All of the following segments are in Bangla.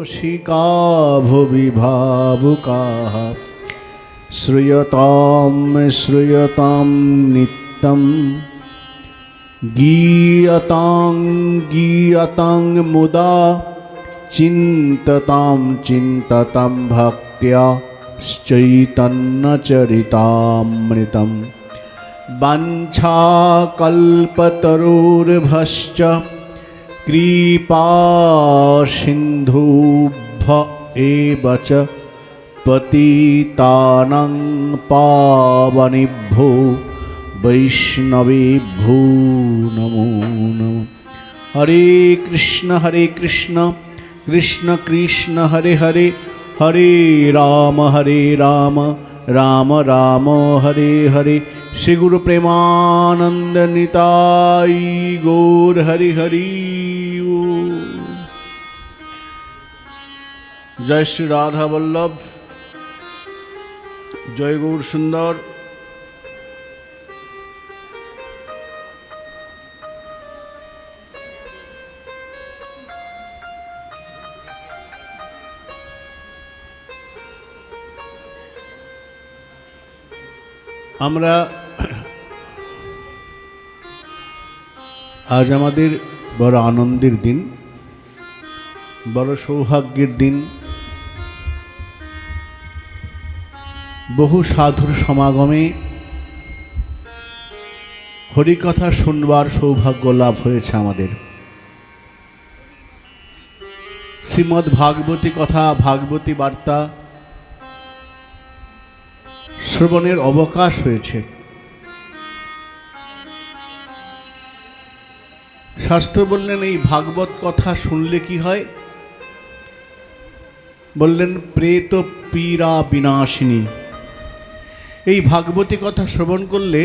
रसिका भुवि भावुकाः श्रूयतां नित्यं गीयतां मुदा चिन्ततां भक्त्या चैतन्यचरितामृतं वाञ्छाकल्पतरुर्भश्च कृपा सिन्धुभ्य एव च पतितानां पावनेभ्यो वैष्णवेभ्यो नमो नमः। हरे कृष्ण कृष्ण कृष्ण हरे हरे, हरे राम राम राम हरे हरे। श्री गुरु प्रेमानंद निताई गौर हरि हरि। जय श्री राधा वल्लभ, जय गौर सुंदर। আমরা আজ আমাদের বড় আনন্দের দিন, বড় সৌভাগ্যের দিন। বহু সাধুর সমাগমে হরিকথা শুনবার সৌভাগ্য লাভ হয়েছে আমাদের। শ্রীমদ্ ভাগবতী কথা, ভাগবতী বার্তা শ্রবণের অবকাশ হয়েছে। শাস্ত্র বললেন এই ভাগবত কথা শুনলে কি হয়? বললেন প্রেত পীড়া বিনাশিনী। এই ভাগবতী কথা শ্রবণ করলে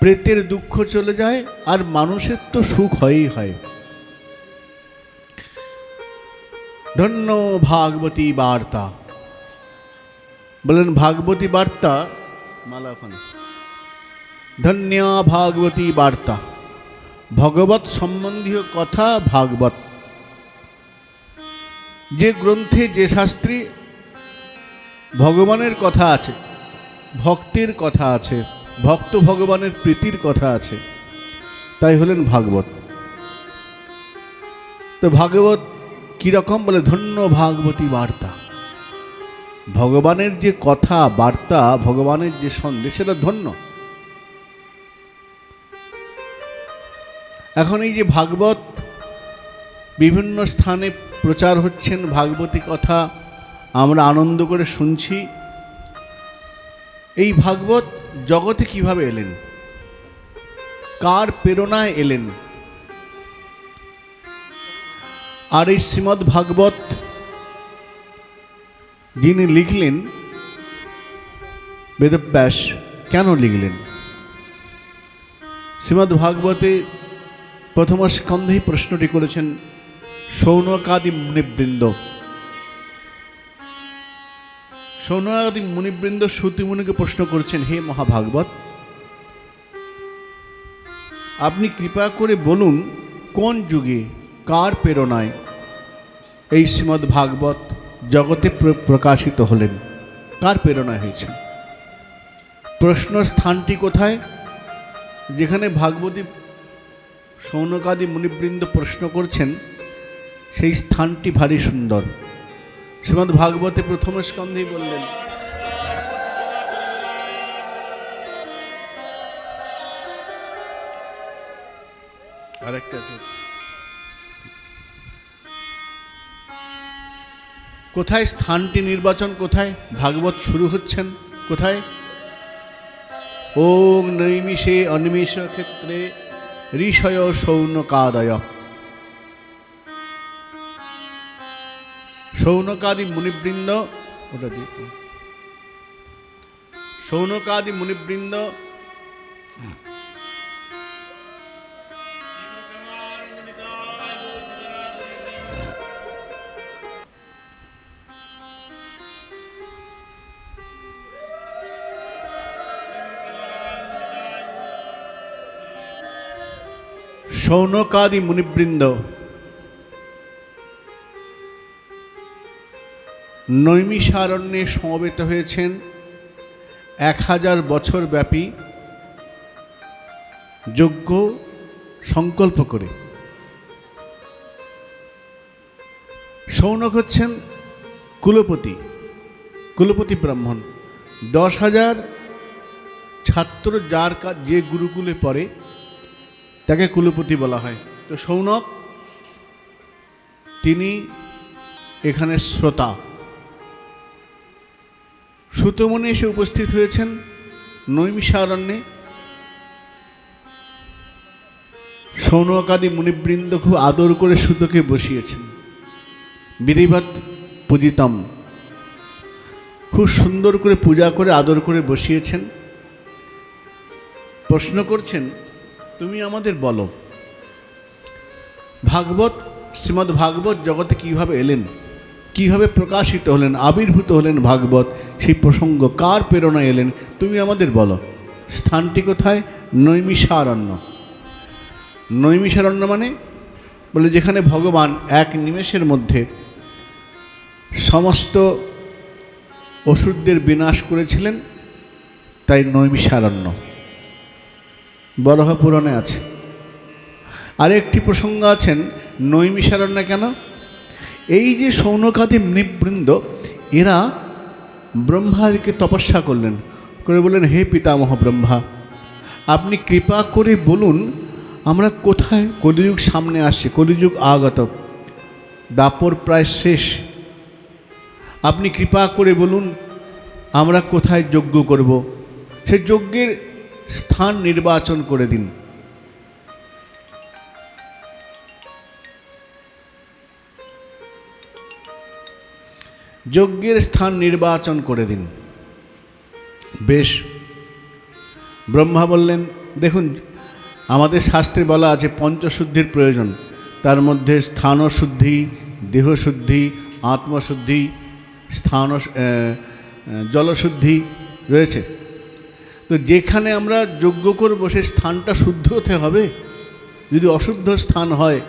প্রেতের দুঃখ চলে যায়, আর মানুষের তো সুখ হয়ই হয়। ধন্য ভাগবতী বার্তা। বলেন ভাগবতী বার্তা মালাখন, ধন্যা ভাগবতী বার্তা। ভগবত সম্বন্ধীয় কথা ভাগবত। যে গ্রন্থে, যে শাস্ত্রে ভগবানের কথা আছে, ভক্তির কথা আছে, ভক্ত ভগবানের প্রীতির কথা আছে, তাই হলেন ভাগবত। তো ভাগবত কিরকম? বলে ধন্য ভাগবতী বার্তা। ভগবানের যে কথা, বার্তা, ভগবানের যে সন্দেশ, সেটা ধন্য। এখন এই যে ভাগবত বিভিন্ন স্থানে প্রচার হচ্ছেন, ভাগবতী কথা আমরা আনন্দ করে শুনছি। এই ভাগবত জগতে কিভাবে এলেন, কার প্রেরণায় এলেন? আর এই শ্রীমদ্ ভাগবত যিনি লিখলেন, বেদব্যাস, কেন লিখলেন? শ্রীমদ্ ভাগবতে প্রথম স্কন্ধেই প্রশ্নটি করেছেন শৌনকাদি মুনিবৃন্দ। শৌনকাদি মুনিবৃন্দ শ্রুতি মুনিকে প্রশ্ন করেছেন, হে মহাভাগবত, আপনি কৃপা করে বলুন কোন যুগে, কার প্রেরণায় এই শ্রীমদ্ ভাগবত জগতে প্রকাশিত হলেন, কার প্রেরণায় হয়েছে? প্রশ্ন স্থানটি কোথায়? যেখানে ভাগবতী শৌনকাদি মুনিবৃন্দ প্রশ্ন করছেন, সেই স্থানটি ভারী সুন্দর। শ্রীমদ্ ভাগবতে প্রথম স্কন্ধেই বললেন, আরেকটা কোথায় স্থানটি নির্বাচন, কোথায় ভাগবত শুরু হচ্ছেন, কোথায়? ওং নৈমিষে অনিমিষ ক্ষেত্রে ঋষয় শৌনকাদয়। শৌনকাদি মুনিবৃন্দ, ওটা দিয়ে শৌনকাদি মুনিবৃন্দ শৌনকাদি মুনিবৃন্দ নৈমিষারণ্যে সমবেত হয়েছেন 1000 বছর ব্যাপী যজ্ঞ সংকল্প করে। শৌনক হচ্ছেন কুলপতি ব্রাহ্মণ। 10,000 ছাত্র যার যে গুরুকুলে পড়ে তাকে কুলপতি বলা হয়। তো শৌনক তিনি এখানে শ্রোতা। সুতমুনি এসে উপস্থিত হয়েছেন নৈমিষারণ্যে। শৌনকাদি মুনিবৃন্দ খুব আদর করে সুতকে বসিয়েছেন। বিধিবৎ পূজিতম, খুব সুন্দর করে পূজা করে আদর করে বসিয়েছেন। প্রশ্ন করছেন, তুমি আমাদের বলো, ভাগবত, শ্রীমদ্ ভাগবত জগতে কিভাবে এলেন, কিভাবে প্রকাশিত হলেন, আবির্ভূত হলেন ভাগবত, সেই প্রসঙ্গ কার প্রেরণা এলেন, তুমি আমাদের বলো। স্থানটি কোথায়? নৈমিষারণ্য। নৈমিষারণ্য মানে বলে যেখানে ভগবান এক নিমেষের মধ্যে সমস্ত অসুরদের বিনাশ করেছিলেন, তাই নৈমিষারণ্য বরাহ পুরাণে আছে। আরেকটি প্রসঙ্গ আছেন নৈমিষারণ্য কেন? এই যে শৌনকাদি মুনিবৃন্দ এরা ব্রহ্মাকে তপস্যা করলেন, করে বললেন, হে পিতামহ ব্রহ্মা, আপনি কৃপা করে বলুন আমরা কোথায়, কলিযুগ সামনে আসছে, কলিযুগ আগত, দাপর প্রায় শেষ, আপনি কৃপা করে বলুন আমরা কোথায় যজ্ঞ করব, সে যজ্ঞের স্থান নির্বাচন করে দিন। যজ্ঞের স্থান নির্বাচন করে দিন। বেশ, ব্রহ্মা বললেন, দেখুন আমাদের শাস্ত্রে বলা আছে পঞ্চশুদ্ধির প্রয়োজন, তার মধ্যে স্থানশুদ্ধি, দেহশুদ্ধি, আত্মশুদ্ধি, জলশুদ্ধি রয়েছে। তো যেখানে আমরা যজ্ঞ করব সে স্থানটা শুদ্ধ হতে হবে। যদি অশুদ্ধ স্থান হয়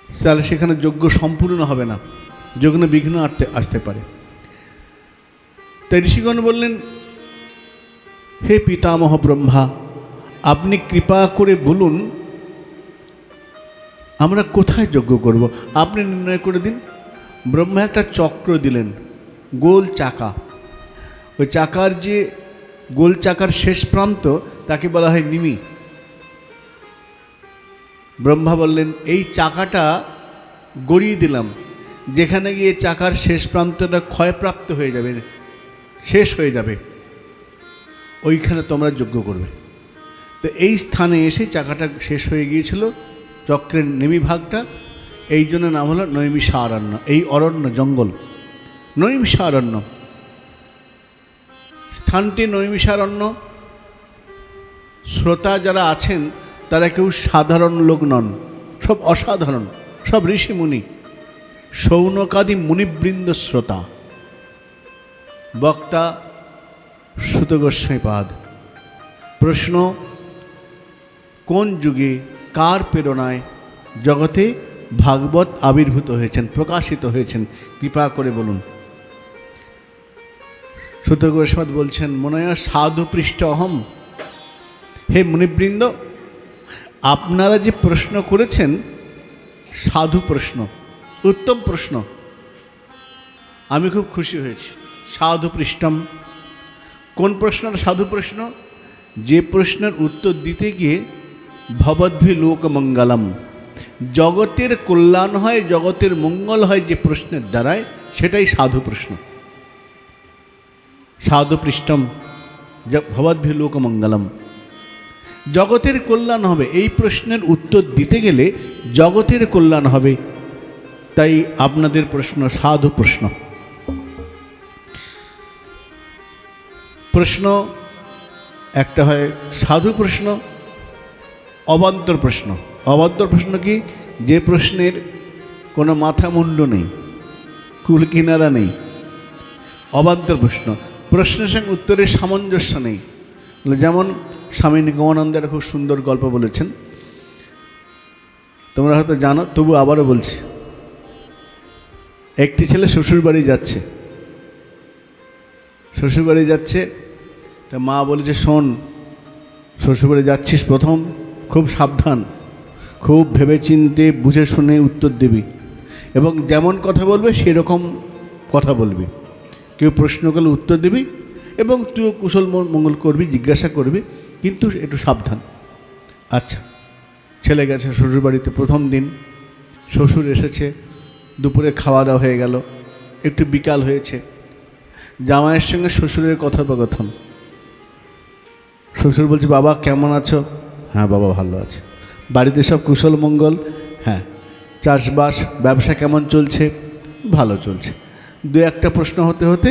তাহলে সেখানে যজ্ঞ সম্পূর্ণ হবে না, যজ্ঞে বিঘ্ন আসতে পারে। তাই ঋষিগণ বললেন, হে পিতামহ ব্রহ্মা, আপনি কৃপা করে বলুন আমরা কোথায় যজ্ঞ করব, আপনি নির্ণয় করে দিন। ব্রহ্মা একটা চক্র দিলেন, গোল চাকা। ওই চাকার যে গোল চাকার শেষ প্রান্ত তাকে বলা হয় নিমি। ব্রহ্মা বললেন, এই চাকাটা গড়িয়ে দিলাম, যেখানে গিয়ে চাকার শেষ প্রান্তটা ক্ষয়প্রাপ্ত হয়ে যাবে, শেষ হয়ে যাবে, ওইখানে তোমরা যজ্ঞ করবে। তো এই স্থানে এসে চাকাটা শেষ হয়ে গিয়েছিল, চক্রের নেমি ভাগটা, এই জন্য নাম হলো নৈমিষারণ্য। এই অরণ্য, জঙ্গল নৈমিষারণ্য। স্থানটি নৈমিষারণ্য। শ্রোতা যারা আছেন তারা কেউ সাধারণ লোক নন, সব অসাধারণ, সব ঋষিমুনি, শৌনকাদি মুনিবৃন্দ শ্রোতা। বক্তা সুত গোস্বামীপাদ। প্রশ্ন, কোন যুগে কার প্রেরণায় জগতে ভাগবত আবির্ভূত হয়েছেন, প্রকাশিত হয়েছেন, কৃপা করে বলুন। সুত গোস্বামী বলছেন, মনয় সাধু পৃষ্ঠ অহম। হে মুনিবৃন্দ, আপনারা যে প্রশ্ন করেছেন সাধু প্রশ্ন, উত্তম প্রশ্ন, আমি খুব খুশি হয়েছি। সাধু পৃষ্ঠম, কোন প্রশ্নটা সাধু প্রশ্ন? যে প্রশ্নের উত্তর দিতে গিয়ে ভবদ্ভি লোকমঙ্গলম, জগতের কল্যাণ হয়, জগতের মঙ্গল হয় যে প্রশ্নের দ্বারায়, সেটাই সাধু প্রশ্ন। সাধু পৃষ্ঠম ভবদ্ভি লোকমঙ্গলম, জগতের কল্যাণ হবে, এই প্রশ্নের উত্তর দিতে গেলে জগতের কল্যাণ হবে, তাই আপনাদের প্রশ্ন সাধু প্রশ্ন। প্রশ্ন একটা হয় সাধু প্রশ্ন, অবান্তর প্রশ্ন। অবান্তর প্রশ্ন কি? যে প্রশ্নের কোনো মাথা মুন্ড নেই, কুল কিনারা নেই, অবান্তর প্রশ্ন। প্রশ্নের সঙ্গে উত্তরের সামঞ্জস্য নেই। যেমন স্বামী নিগমানন্দের খুব সুন্দর গল্প বলেছেন, তোমরা হয়তো জানো, তবু আবারও বলছি। একটি ছেলে শ্বশুরবাড়ি যাচ্ছে, শ্বশুরবাড়ি যাচ্ছে, তা মা বলেছে, শোন, শ্বশুরবাড়ি যাচ্ছিস প্রথম, খুব সাবধান, খুব ভেবেচিন্তে বুঝে শুনে উত্তর দিবি, এবং যেমন কথা বলবে সেরকম কথা বলবি। কেউ প্রশ্ন করলে উত্তর দিবি, এবং তুইও কুশল মঙ্গল করবি, জিজ্ঞাসা করবি, কিন্তু একটু সাবধান। আচ্ছা, ছেলে গেছে শ্বশুরবাড়িতে, প্রথম দিন শ্বশুর এসেছে, দুপুরে খাওয়া দাওয়া হয়ে গেল, একটু বিকাল হয়েছে, জামাইয়ের সঙ্গে শ্বশুরের কথোপকথন। শ্বশুর বলছে, বাবা কেমন আছো? হ্যাঁ বাবা ভালো আছে। বাড়িতে সব কুশল মঙ্গল? হ্যাঁ। চাষবাস ব্যবসা কেমন চলছে? ভালো চলছে। দু একটা প্রশ্ন হতে হতে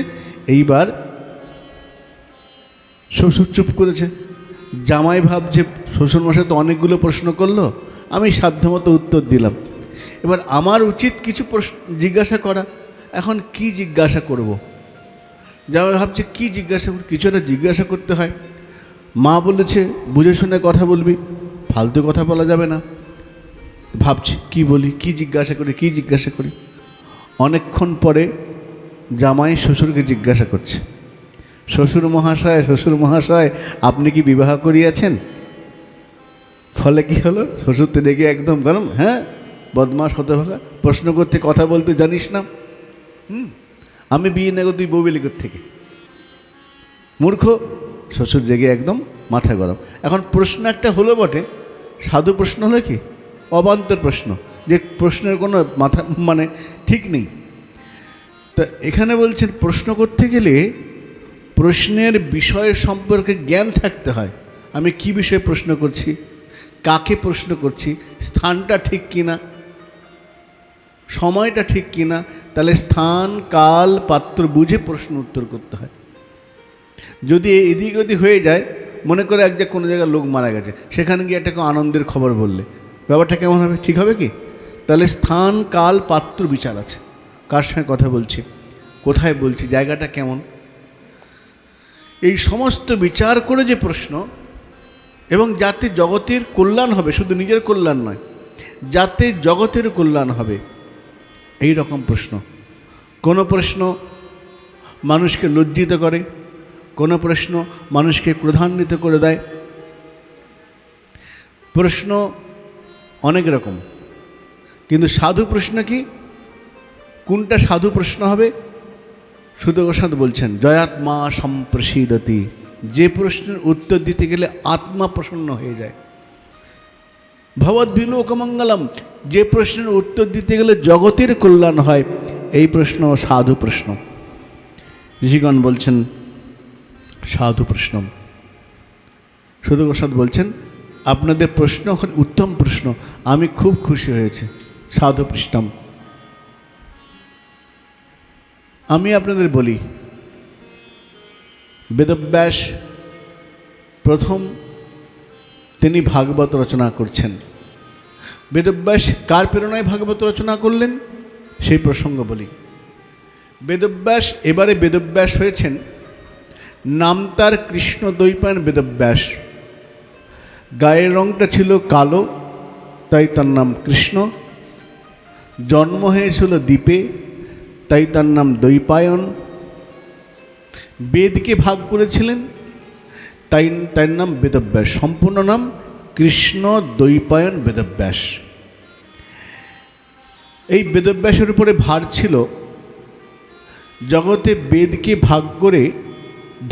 এইবার শ্বশুর চুপ করেছে। জামাই ভাবছে, শ্বশুরমশাই তো অনেকগুলো প্রশ্ন করলো, আমি সাধ্যমতো উত্তর দিলাম, এবার আমার উচিত কিছু প্রশ্ন জিজ্ঞাসা করা, এখন কি জিজ্ঞাসা করব? জামাই ভাবছে কি জিজ্ঞাসা করব, কিছু একটা জিজ্ঞাসা করতে হয়। মা বলেছে বুঝে শুনে কথা বলবি, ফালতু কথা বলা যাবে না। ভাবছি কি বলি, কি জিজ্ঞাসা করি, কি জিজ্ঞাসা করি। অনেকক্ষণ পরে জামাই শ্বশুরকে জিজ্ঞাসা করছে, শ্বশুর মহাশয়, শ্বশুর মহাশয়, আপনি কি বিবাহ করিয়াছেন? ফলে কি হলো, শ্বশুর তো রেগে একদম গরম। হ্যাঁ, বদমাস হতভাগা, প্রশ্ন করতে কথা বলতে জানিস না? আমি বিয়ে নেব, তুই বউ বিলি থেকে, মূর্খ। শ্বশুর রেগে একদম মাথা গরম। এখন প্রশ্ন একটা হলো বটে, সাধু প্রশ্ন হলো কি অবান্তর প্রশ্ন, যে প্রশ্নের কোনো মাথা মানে ঠিক নেই। তা এখানে বলছেন প্রশ্ন করতে গেলে প্রশ্নের বিষয় সম্পর্কে জ্ঞান থাকতে হয়। আমি কি বিষয়ে প্রশ্ন করছি, কাকে প্রশ্ন করছি, স্থানটা ঠিক কিনা, সময়টা ঠিক কিনা, তাহলে স্থান কাল পাত্র বুঝে প্রশ্ন উত্তর করতে হয়। যদি এদিক ওদিক হয়ে যায়, মনে করে এক জায়গায় কোনো জায়গায় লোক মারা গেছে, সেখানে গিয়ে একটা আনন্দের খবর বললে ব্যাপারটা কেমন হবে, ঠিক হবে কি? তাহলে স্থান কাল পাত্র বিচার আছে, কার সঙ্গে কথা বলছি, কোথায় বলছি, জায়গাটা কেমন, এই সমস্ত বিচার করে যে প্রশ্ন, এবং যাতে জগতের কল্যাণ হবে, শুধু নিজের কল্যাণ নয়, যাতে জগতের কল্যাণ হবে, এই রকম প্রশ্ন। কোনো প্রশ্ন মানুষকে লজ্জিত করে, কোনো প্রশ্ন মানুষকে ক্রোধান্বিত করে দেয়। প্রশ্ন অনেক রকম, কিন্তু সাধু প্রশ্ন কি, কোনটা সাধু প্রশ্ন হবে? সুধ গোস্বামী বলছেন, জয়াত্মা সম্প্রসীদতি, যে প্রশ্নের উত্তর দিতে গেলে আত্মা প্রসন্ন হয়ে যায়। ভবদ্বিলোকমঙ্গলম, যে প্রশ্নের উত্তর দিতে গেলে জগতের কল্যাণ হয়, এই প্রশ্ন সাধু প্রশ্ন। ঋষিগণ বলছেন সাধু প্রশ্ন। সুধ গোস্বামী বলছেন, আপনাদের প্রশ্ন এখন উত্তম প্রশ্ন, আমি খুব খুশি হয়েছে, সাধু পৃষ্ঠম। আমি আপনাদের বলি, বেদব্যাস প্রথম তিনি ভাগবত রচনা করছেন। বেদব্যাস কার প্রেরণায় ভাগবত রচনা করলেন সেই প্রসঙ্গ বলি। বেদব্যাস, এবারে বেদব্যাস হয়েছেন, নাম তার কৃষ্ণ দ্বৈপায়ন বেদব্যাস। গায়ের রঙটা ছিল কালো, তাই তার নাম কৃষ্ণ। জন্ম হয়েছিল দ্বীপে, তাই তার নাম দ্বৈপায়ন। বেদকে ভাগ করেছিলেন, তাই তার নাম বেদব্যাস। সম্পূর্ণ নাম কৃষ্ণ দ্বৈপায়ন বেদব্যাস। এই বেদব্যাসের উপরে ভার ছিল জগতে বেদকে ভাগ করে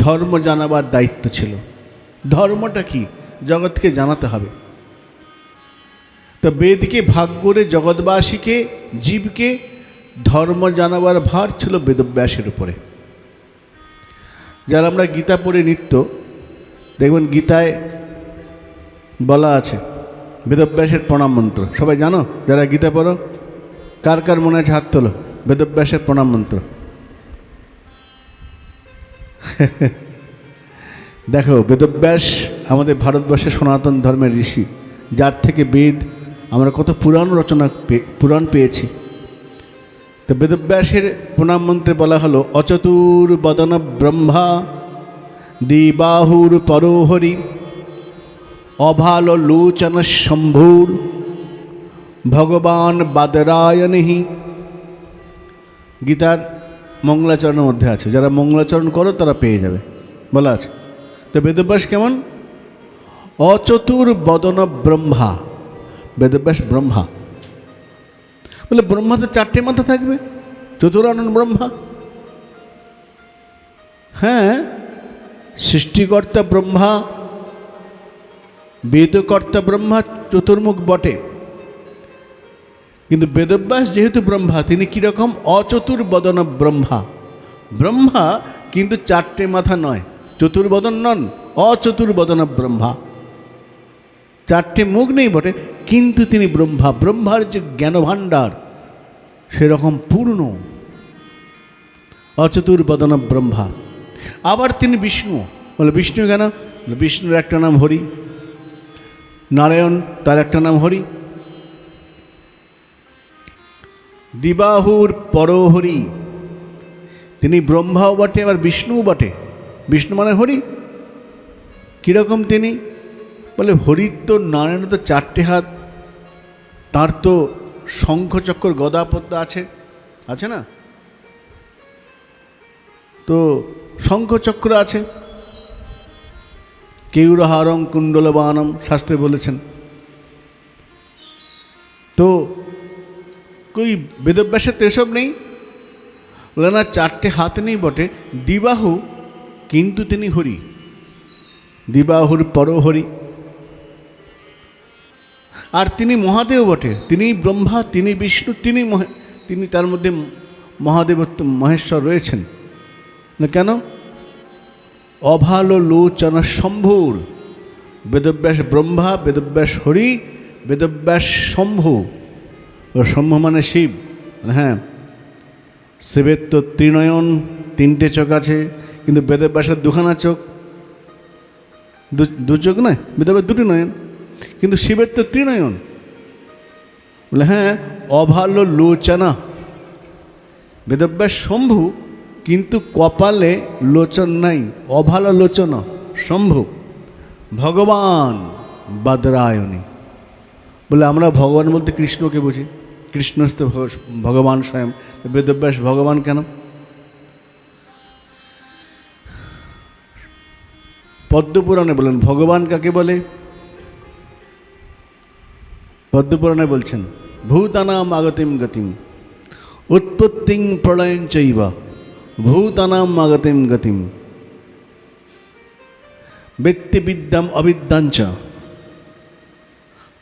ধর্ম জানাবার দায়িত্ব ছিল। ধর্মটা কি, জগৎকে জানাতে হবে। তো বেদকে ভাগ করে জগৎবাসীকে, জীবকে ধর্ম জানাবার ভার ছিল বেদব্যাসের উপরে। যারা আমরা গীতা পড়ে নিত্য, দেখবেন গীতায় বলা আছে বেদব্যাসের প্রণাম মন্ত্র। সবাই জানো যারা গীতা পড়ো? কার কার মনে আছে হাত তোলো, বেদব্যাসের প্রণাম মন্ত্র। দেখো, বেদব্যাস আমাদের ভারতবর্ষের সনাতন ধর্মের ঋষি, যার থেকে বেদ আমরা কত পুরাণ পেয়েছি। তো বেদব্যাসের প্রণাম মন্ত্রে বলা হলো, অচতুর বদন ব্রহ্মা দ্বিবাহুর পরোহরি অভাল লোচন শম্ভুর ভগবান বাদরায়ণি গীতার মঙ্গলাচরণের মধ্যে আছে, যারা মঙ্গলাচরণ করো তারা পেয়ে যাবে বলা আছে। তো বেদব্যাস কেমন? অচতুর্বদন ব্রহ্মা। বেদব্যাস ব্রহ্মা বলে ব্রহ্মা তো 4টে মাথা থাকবে, চতুরানন ব্রহ্মা। হ্যাঁ, সৃষ্টিকর্তা ব্রহ্মা, বেদকর্তা ব্রহ্মা চতুর্মুখ বটে, কিন্তু বেদব্যাস যেহেতু ব্রহ্মা, তিনি কীরকম? অচতুর্বদন ব্রহ্মা। ব্রহ্মা কিন্তু 4টে মাথা নয়, চতুর্বদন নন, অচতুর্বদন ব্রহ্মা। 4টে মুখ নেই বটে, কিন্তু তিনি ব্রহ্মা। ব্রহ্মার যে জ্ঞানভাণ্ডার সেরকম পূর্ণ, অচতুর্বদন ব্রহ্মা। আবার তিনি বিষ্ণু। বলে বিষ্ণু কেন? বিষ্ণুর একটা নাম হরি, নারায়ণ তার একটা নাম হরি, দিবাহুর পরহরি। তিনি ব্রহ্মাও বটে আবার বিষ্ণুও বটে। বিষ্ণু মানে হরি। কীরকম তিনি? বলে হরির তো, নারায়ণ তো 4টে হাত, তার তো শঙ্খচক্র গদা পদ্ম আছে, আছে না? তো শঙ্খচক্র আছে, কেউরহারং কুণ্ডলবানম শাস্ত্রে বলেছেন। তো কই বেদব্যাসের তো এসব নেই। বলে না, 4টে হাত নেই বটে, দিবাহু, কিন্তু তিনি হরি, দিবাহুর পরহরি। আর তিনি মহাদেব বটে, তিনি ব্রহ্মা, তিনি বিষ্ণু, তিনি তার মধ্যে মহাদেবত্ব মহেশ্বর রয়েছেন না। কেন? অভালো লোচন শম্ভুর। বেদব্যাস ব্রহ্মা, বেদব্যাস হরি, বেদব্যাস শম্ভু। শম্ভু মানে শিব। হ্যাঁ, শিবের তো ত্রিনয়ন, 3টে চোখ আছে, কিন্তু বেদব্যাসের 2খানা চোখ, দু চোখ নয়, বেদব্যাস 2টি নয়ন, কিন্তু শিবের তো ত্রিনয়ন। বলে হ্যাঁ, অভালো লোচনা। বেদব্যাস শম্ভু, কিন্তু কপালে লোচন নাই, অভালো লোচন শম্ভু। ভগবান বাদরায়ণী। বলে আমরা ভগবান বলতে কৃষ্ণকে বুঝি, কৃষ্ণ তো ভগবান স্বয়ং। বেদব্যাস ভগবান কেন? পদ্মপুরাণে বলেন ভগবান কাকে বলে। পদ্মপুরাণে বলছেন ভূতানাম আগতিম গতিম উৎপত্তিং প্রলয়ং চৈব ভূতানাম আগতিম গতিম বেত্তি বিদ্যাম অবিদ্যাঞ্চ।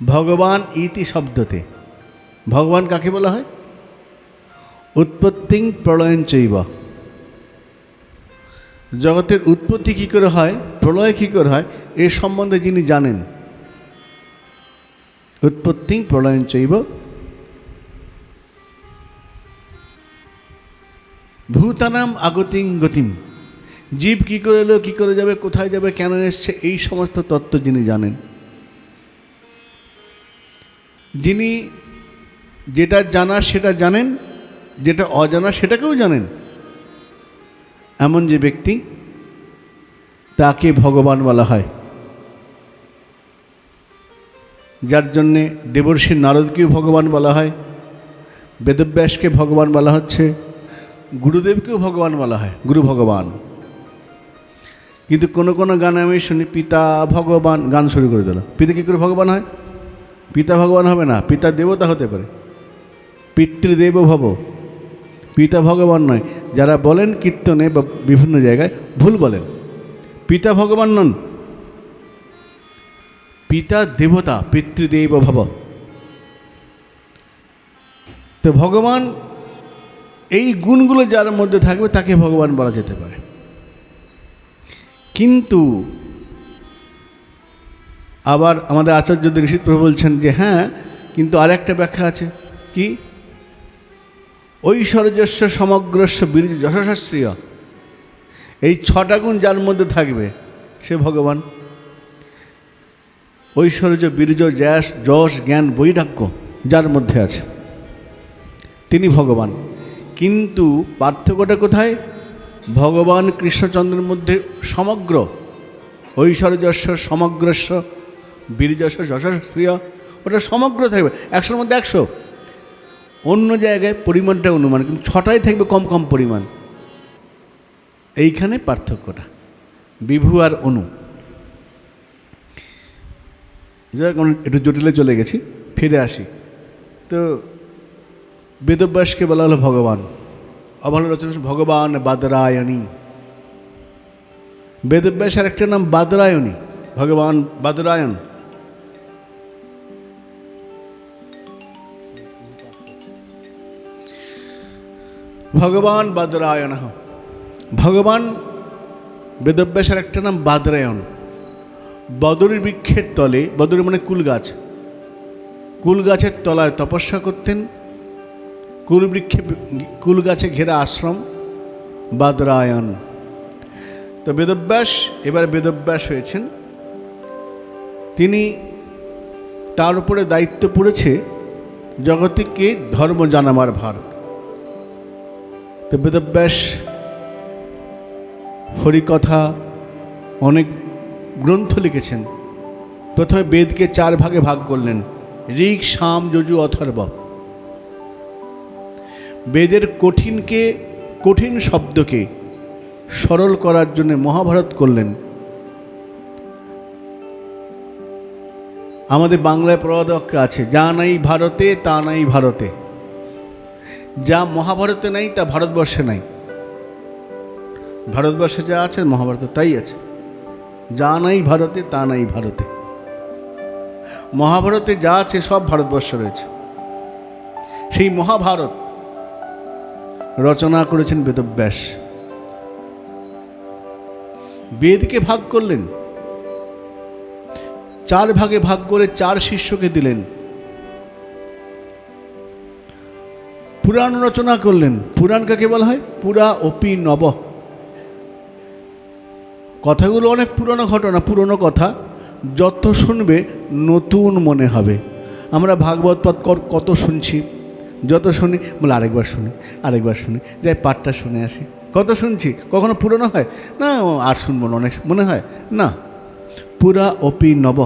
ভগবান ইতি শব্দতে ভগবান কাকে বলা হয়? উৎপত্তিং প্রলয়ং চৈব। জগতের উৎপত্তি কী করে হয়, প্রলয় কী করে হয়, এ সম্বন্ধে যিনি জানেন। উৎপত্তিং প্রলয়ং চৈব ভূতানাম আগতিং গতিম। জীব কী করে এলো, কী করে যাবে, কোথায় যাবে, কেন এসছে, এই সমস্ত তত্ত্ব যিনি জানেন। যিনি যেটা জানা সেটা জানেন, যেটা অজানা সেটাকেও জানেন, এমন যে ব্যক্তি, তাকে ভগবান বলা হয়। যার জন্যে দেবর্ষি নারদকেও ভগবান বলা হয়, বেদব্যাসকে ভগবান বলা হচ্ছে, গুরুদেবকেও ভগবান বলা হয়, গুরু ভগবান। কিন্তু কোনো কোনো গানে আমি শুনি পিতা ভগবান, গান শুরু করে দিল। পিতা কী করে ভগবান হয়? পিতা ভগবান হবে না, পিতা দেবতা হতে পারে, পিতৃদেব ভব, পিতা ভগবান নয়। যারা বলেন কীর্তনে বা বিভিন্ন জায়গায় ভুল বলেন, পিতা ভগবান নন, পিতা দেবতা, পিতৃদেব ভব। তো ভগবান, এই গুণগুলো যার মধ্যে থাকবে তাকে ভগবান বলা যেতে পারে। কিন্তু আবার আমাদের আচার্য ঋষিত প্রভু বলছেন যে হ্যাঁ, কিন্তু আর একটা ব্যাখ্যা আছে। কি? ঐশ্বর্যস্য সমগ্রস্য বীর্য যশাস্ত্রীয়। এই 6টা গুণ যার মধ্যে থাকবে সে ভগবান। ঐশ্বর্য, বীর্য, যশ, জ্ঞান, বৈরাগ্য যার মধ্যে আছে তিনি ভগবান। কিন্তু পার্থক্যটা কোথায়? ভগবান কৃষ্ণচন্দ্রের মধ্যে সমগ্র, ঐশ্বর্যস্য সমগ্রস্য বীর্যস্য যশস্ত্রীয়, ওটা সমগ্র থাকবে, 100-র মধ্যে 100। অন্য জায়গায় পরিমাণটা অনুমান, কিন্তু ছটায় থাকবে কম কম পরিমাণ। এইখানে পার্থক্যটা, বিভু আর অনু। যাই হোক, একটু জটিলে চলে গেছি, ফিরে আসি। তো বেদব্যাসকে বলা হলো ভগবান, অবল রচনা ভগবান বাদরায়ণী। বেদব্যাসের একটা নাম বাদরায়ণী, ভগবান বাদরায়ণ। ভগবান বাদরায়ণ, ভগবান বেদব্যাসের একটা নাম বাদরায়ণ। বদরী বৃক্ষের তলে, বদরী মানে কুল গাছ, কুল গাছের তলায় তপস্যা করতেন। কুল গাছে ঘেরা আশ্রম বাদরায়ণ। তো বেদব্যাস, এবার বেদব্যাস হয়েছেন তিনি, তার উপরে দায়িত্ব পড়েছে জগৎকে ধর্ম জানাবার ভার। তো বেদব্যাস হরিকথা অনেক গ্রন্থ লিখেছেন। প্রথমে বেদকে 4 ভাগে ভাগ করলেন, ঋক, সাম, যজু, অথর্ব। বেদের কঠিন শব্দকে সরল করার জন্য মহাভারত করলেন। আমাদের বাংলায় প্রবাদ বাক্য আছে, যা নাই ভারতে তা নাই ভারতে। যা মহাভারতে নাই তা ভারতবর্ষে নাই। ভারতবর্ষে যা আছে মহাভারতে তাই আছে। যা নাই ভারতে তা নাই ভারতে। মহাভারতে যা আছে সব ভারতবর্ষে রয়েছে। সেই মহাভারত রচনা করেছেন বেদব্যাস। বেদকে ভাগ করলেন, 4 ভাগে ভাগ করে 4 শিষ্যকে দিলেন। পুরাণ রচনা করলেন। পুরাণ কাকে বলা হয়? পুরা অপি নব। কথাগুলো অনেক পুরনো ঘটনা, পুরনো কথা, যত শুনবে নতুন মনে হবে। আমরা ভাগবত পাঠ কত শুনছি, যত শুনি বলে আরেকবার শুনি, যাই পাঠটা শুনে আসি। কত শুনছি, কখনো পুরনো হয় না, আর শুনবো না, অনেক মনে হয় না। পুরা অপি নব,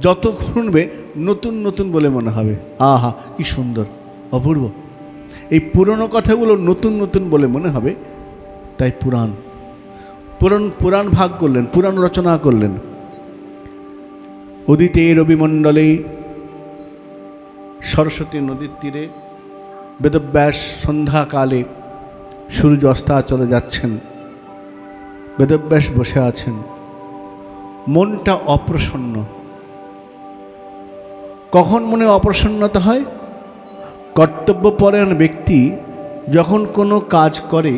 যত শুনবে নতুন নতুন বলে মনে হবে। আহা কি সুন্দর, অপূর্ব। এই পুরনো কথাগুলো নতুন নতুন বলে মনে হবে, তাই পুরাণ ভাগ করলেন, পুরাণ রচনা করলেন। উদিতে রবিমণ্ডলে সরস্বতী নদীর তীরে বেদব্যাস সন্ধ্যাকালে সূর্য অস্তাচলে যাচ্ছেন। বেদব্যাস বসে আছেন, মনটা অপ্রসন্ন। কখন মনে অপ্রসন্নতা হয়? কর্তব্যপরায়ণ ব্যক্তি যখন কোনো কাজ করে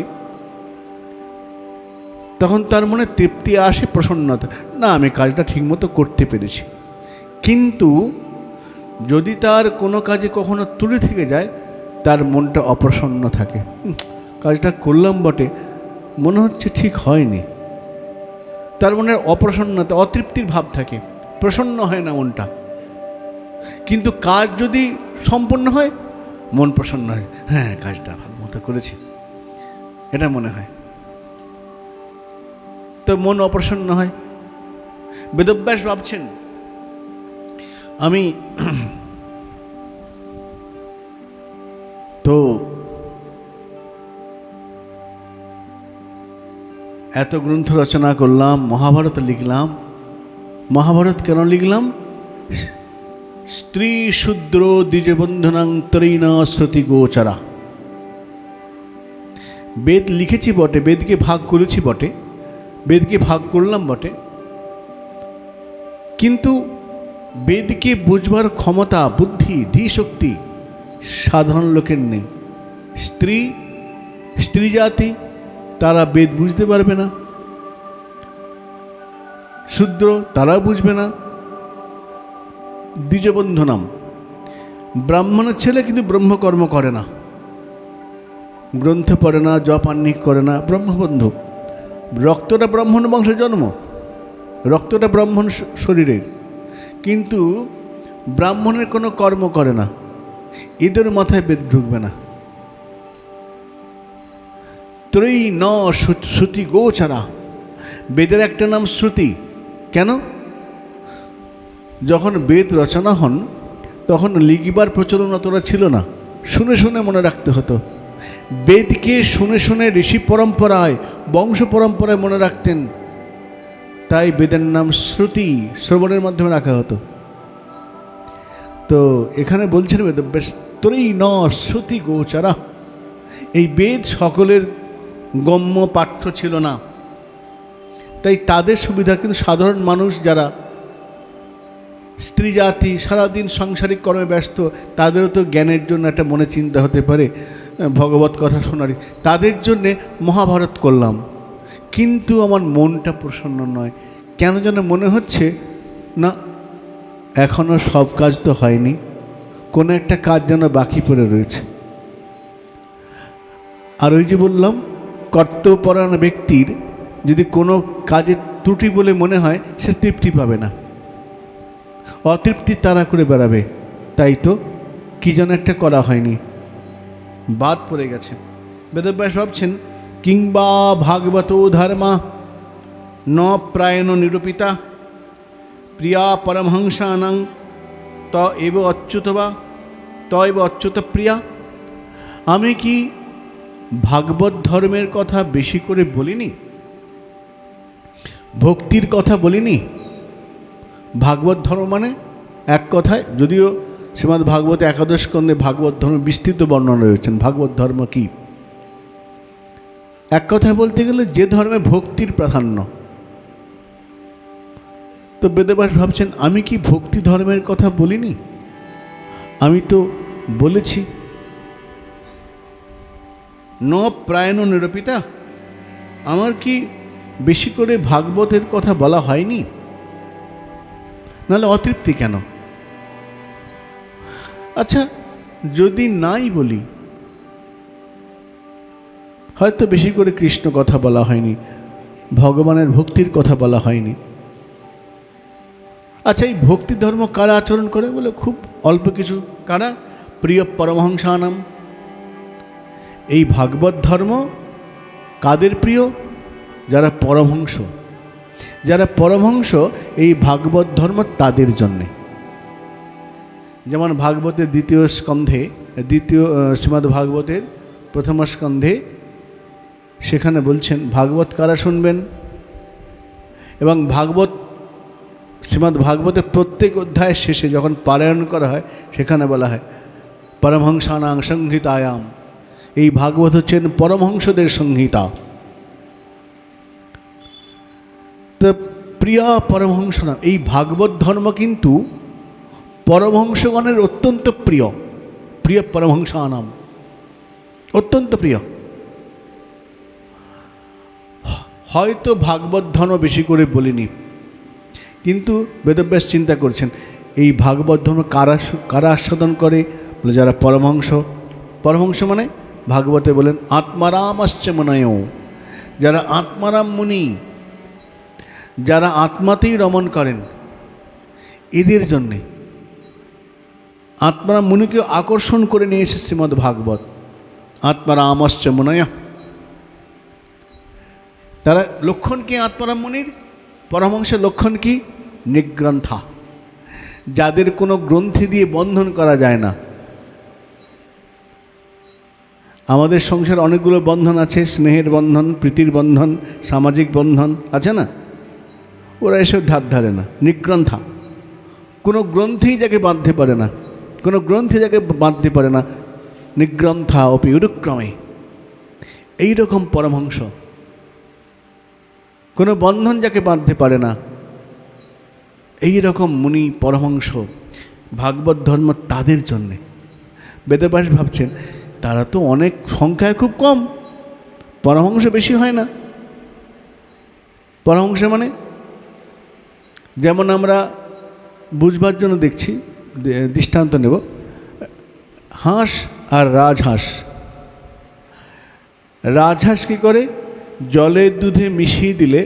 তখন তার মনে তৃপ্তি আসে, প্রসন্নতা, না আমি কাজটা ঠিকমতো করতে পেরেছি। কিন্তু যদি তার কোনো কাজে কখনো ত্রুটি থেকে যায়, তার মনটা অপ্রসন্ন থাকে। কাজটা করলাম বটে, মনে হচ্ছে ঠিক হয়নি। তার মনে অপ্রসন্নতা, অতৃপ্তির ভাব থাকে, প্রসন্ন হয় না মনটা। কিন্তু কাজ যদি সম্পূর্ণ হয়, মন প্রসন্ন হয়, হ্যাঁ কাজটা ভালো মতো করেছি, এটা মনে হয়। তো মন অপ্রসন্ন হয়। বেদব্যাস ভাবছেন, আমি তো এত গ্রন্থ রচনা করলাম, মহাভারত লিখলাম। মহাভারত কেন লিখলাম? স্ত্রী শূদ্র দ্বিজবন্ধনাং তরৈনা শ্রুতি গোচরা। বেদ লিখেছি বটে, বেদকে ভাগ করেছি বটে, বেদকে ভাগ করলাম বটে, কিন্তু বেদকে বুঝবার ক্ষমতা, বুদ্ধি, ধীশক্তি সাধারণ লোকের নেই। স্ত্রী জাতি তারা বেদ বুঝতে পারবে না, শূদ্র তারাও বুঝবে না। দ্বিজবন্ধনাম, ব্রাহ্মণের ছেলে কিন্তু ব্রহ্মকর্ম করে না, গ্রন্থ পড়ে না, জপ আহ্নিক করে না, ব্রহ্মবন্ধু। রক্তটা ব্রাহ্মণ বংশে জন্ম, রক্তটা ব্রাহ্মণ শরীরের, কিন্তু ব্রাহ্মণের কোনো কর্ম করে না, এদের মাথায় বেদ ঢুকবে না। ত্রয়ী ন শ্রুতি গোচরা, বেদের একটা নাম শ্রুতি। কেন? যখন বেদ রচনা হন তখন লিখিবার প্রচলন অতটা ছিল না, শুনে শুনে মনে রাখতে হতো। বেদকে শুনে শুনে ঋষি পরম্পরায়, বংশ পরম্পরায় মনে রাখতেন। তাই বেদের নাম শ্রুতি, শ্রবণের মাধ্যমে রাখা হতো। তো এখানে বলছেন বেদব্যাস ত্রয়ী ন শ্রুতি গোচরা, এই বেদ সকলের গম্য পাঠ্য ছিল না। তাই তাদের সুবিধা, কিন্তু সাধারণ মানুষ যারা স্ত্রী জাতি সারাদিন সাংসারিক কর্মে ব্যস্ত, তাদেরও তো জ্ঞানের জন্য একটা মনে চিন্তা হতে পারে, ভগবত কথা শোনার, তাদের জন্যে মহাভারত করলাম। কিন্তু আমার মনটা প্রসন্ন নয়, কেন যেন মনে হচ্ছে না এখনও সব কাজ তো হয়নি, কোনো একটা কাজ যেন বাকি পড়ে রয়েছে। আর ওই যে বললাম, কর্তব্যপরায়ণ ব্যক্তির যদি কোনো কাজের ত্রুটি বলে মনে হয়, সে তৃপ্তি পাবে না, অতৃপ্তি তারা করে বেড়াবে। তাই তো কি যেন একটা করা হয়নি, বাদ পড়ে গেছে। বেদব্যাস ভাবছেন কিংবা ভাগবত ধর্মা ন প্রায়ণ নিরূপিতা প্রিয়া পরমহংসানাং ত এব অচ্যুত বা ত এব অচ্যুত প্রিয়া। আমি কি ভাগবত ধর্মের কথা বেশি করে বলিনি, ভক্তির কথা বলিনি? ভাগবত ধর্ম মানে এক কথায়, যদিও শ্রীমদ্ ভাগবত একাদশ স্কন্ধে ভাগবত ধর্ম বিস্তৃত বর্ণনা রয়েছেন। ভাগবত ধর্ম কি? এক কথায় বলতে গেলে যে ধর্মে ভক্তির প্রাধান্য। তো বেদব্যাস ভাবছেন আমি কি ভক্তি ধর্মের কথা বলিনি? আমি তো বলেছি। ন প্রায়ণ নিরূপিতা, আমার কি বেশি করে ভাগবতের কথা বলা হয়নি? নাহলে অতৃপ্তি কেন? আচ্ছা, যদি নাই বলি, হয়তো বেশি করে কৃষ্ণ কথা বলা হয়নি, ভগবানের ভক্তির কথা বলা হয়নি। আচ্ছা, এই ভক্তি ধর্ম কারা আচরণ করে? বলে খুব অল্প কিছু। কারা? প্রিয় পরমহংসানাম। এই ভাগবত ধর্ম কাদের প্রিয়? যারা পরমহংস। যারা পরমহংস, এই ভাগবত ধর্ম তাদের জন্যে। যেমন ভাগবতের দ্বিতীয় স্কন্ধে, শ্রীমদ্ ভাগবতের প্রথম স্কন্ধে সেখানে বলছেন ভাগবত কারা শুনবেন। এবং ভাগবত, শ্রীমদ্ ভাগবতের প্রত্যেক অধ্যায়ের শেষে যখন পারায়ণ করা হয়, সেখানে বলা হয় পরমহংসানাং সংহিতায়াম। এই ভাগবত হচ্ছেন পরমহংসদের সংহিতা। তো প্রিয়া পরমহংসনা, এই ভাগবত ধর্ম কিন্তু পরমহংসগণের অত্যন্ত প্রিয়। প্রিয় পরমহংসানাম, অত্যন্ত প্রিয়। হয়তো ভাগবত ধর্ম বেশি করে বলিনি, কিন্তু বেদব্যাস চিন্তা করছেন এই ভাগবত ধর্ম কারা আস্বাদন করে? বলে যারা পরমহংস। পরমহংস মানে ভাগবতে বলেন আত্মারাম আসছে মনায়, যারা আত্মারাম মুনি, যারা আত্মাতেই রমণ করেন, এদের জন্যে আত্মারাম মুনিকে আকর্ষণ করে নিয়ে এসেছে শ্রীমদ্ ভাগবত। আত্মারাম আসছে মনায়, তারা লক্ষণ কি আত্মারাম মুনির? পরমহংসের লক্ষণ কি? নিগ্রন্থা, যাদের কোনো গ্রন্থি দিয়ে বন্ধন করা যায় না। আমাদের সংসারে অনেকগুলো বন্ধন আছে, স্নেহের বন্ধন, প্রীতির বন্ধন, সামাজিক বন্ধন আছে না? ওরা এসব ধার ধারে না। নিগ্রন্থা, কোনো গ্রন্থি যাকে বাঁধতে পারে না, কোনো গ্রন্থি যাকে বাঁধতে পারে না। নিগ্রন্থা অপি উরুক্রমে, এইরকম পরমহংস, কোনো বন্ধন যাকে বাঁধতে পারে না, এই রকম মুনি পরমহংস। ভাগবত ধর্ম তাদের জন্যে। বেদব্যাস ভাবছেন তারা তো অনেক সংখ্যায় খুব কম, পরমহংস বেশি হয় না। পরমহংস মানে যেমন আমরা বুঝবার জন্য দেখছি, দৃষ্টান্ত নেব, হাঁস আর রাজহাঁস। রাজহাঁস কী করে? জলে দুধে মিশিয়ে দিলে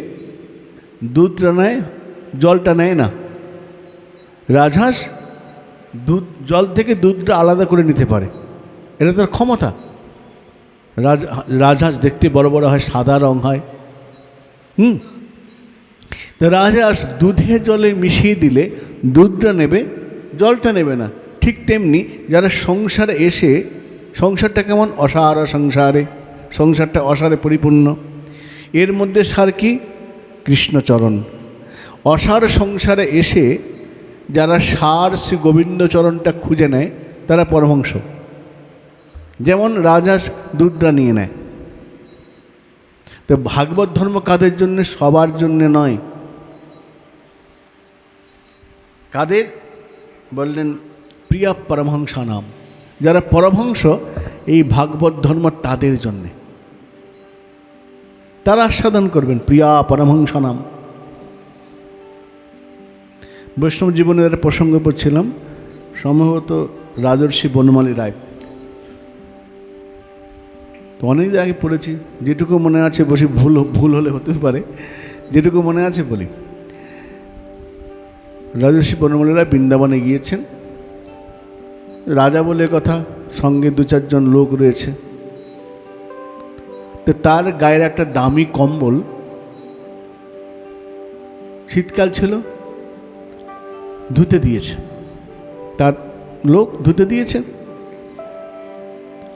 দুধটা নেয়, জলটা নেয় না। রাজহাঁস জল থেকে দুধটা আলাদা করে নিতে পারে, এটা তার ক্ষমতা। রাজহাঁস দেখতে বড় বড় হয়, সাদা রং হয়। তো রাজহাঁস দুধে জলে মিশিয়ে দিলে দুধটা নেবে, জলটা নেবে না। ঠিক তেমনি যারা সংসারে এসে সংসারটা কেমন? অসার সংসারে, সংসারটা অসারে পরিপূর্ণ। এর মধ্যে সার কি? কৃষ্ণচরণ। অসার সংসারে এসে যারা সার শ্রী গোবিন্দচরণটা খুঁজে নেয় তারা পরমহংস। যেমন রাজা দুধটা নিয়ে নেয়। তো ভাগবত ধর্ম কাদের জন্য? সবার জন্যে নয়। কাদের বললেন? প্রিয়া পরমহংসা নাম, যারা পরমহংস এই ভাগবত ধর্ম তাদের জন্যে, তারা আস্বাদন করবেন প্রিয়া পরমহংসা নাম। বৈষ্ণব জীবনের একটা প্রসঙ্গ পড়ছিলাম, সম্ভবত রাজর্ষি বনমালী রায়। তো অনেক আগে পড়েছি, যেটুকু মনে আছে বসে, ভুল হলে হতে পারে, যেটুকু মনে আছে বলি। রাজর্ষি বনমালী রায় বৃন্দাবনে গিয়েছেন, রাজা বলে কথা, সঙ্গে 2-4 লোক রয়েছে। তো তার গায়ের একটা দামি কম্বল, শীতকাল ছিল, ধুতে দিয়েছে, তার লোক ধুতে দিয়েছে।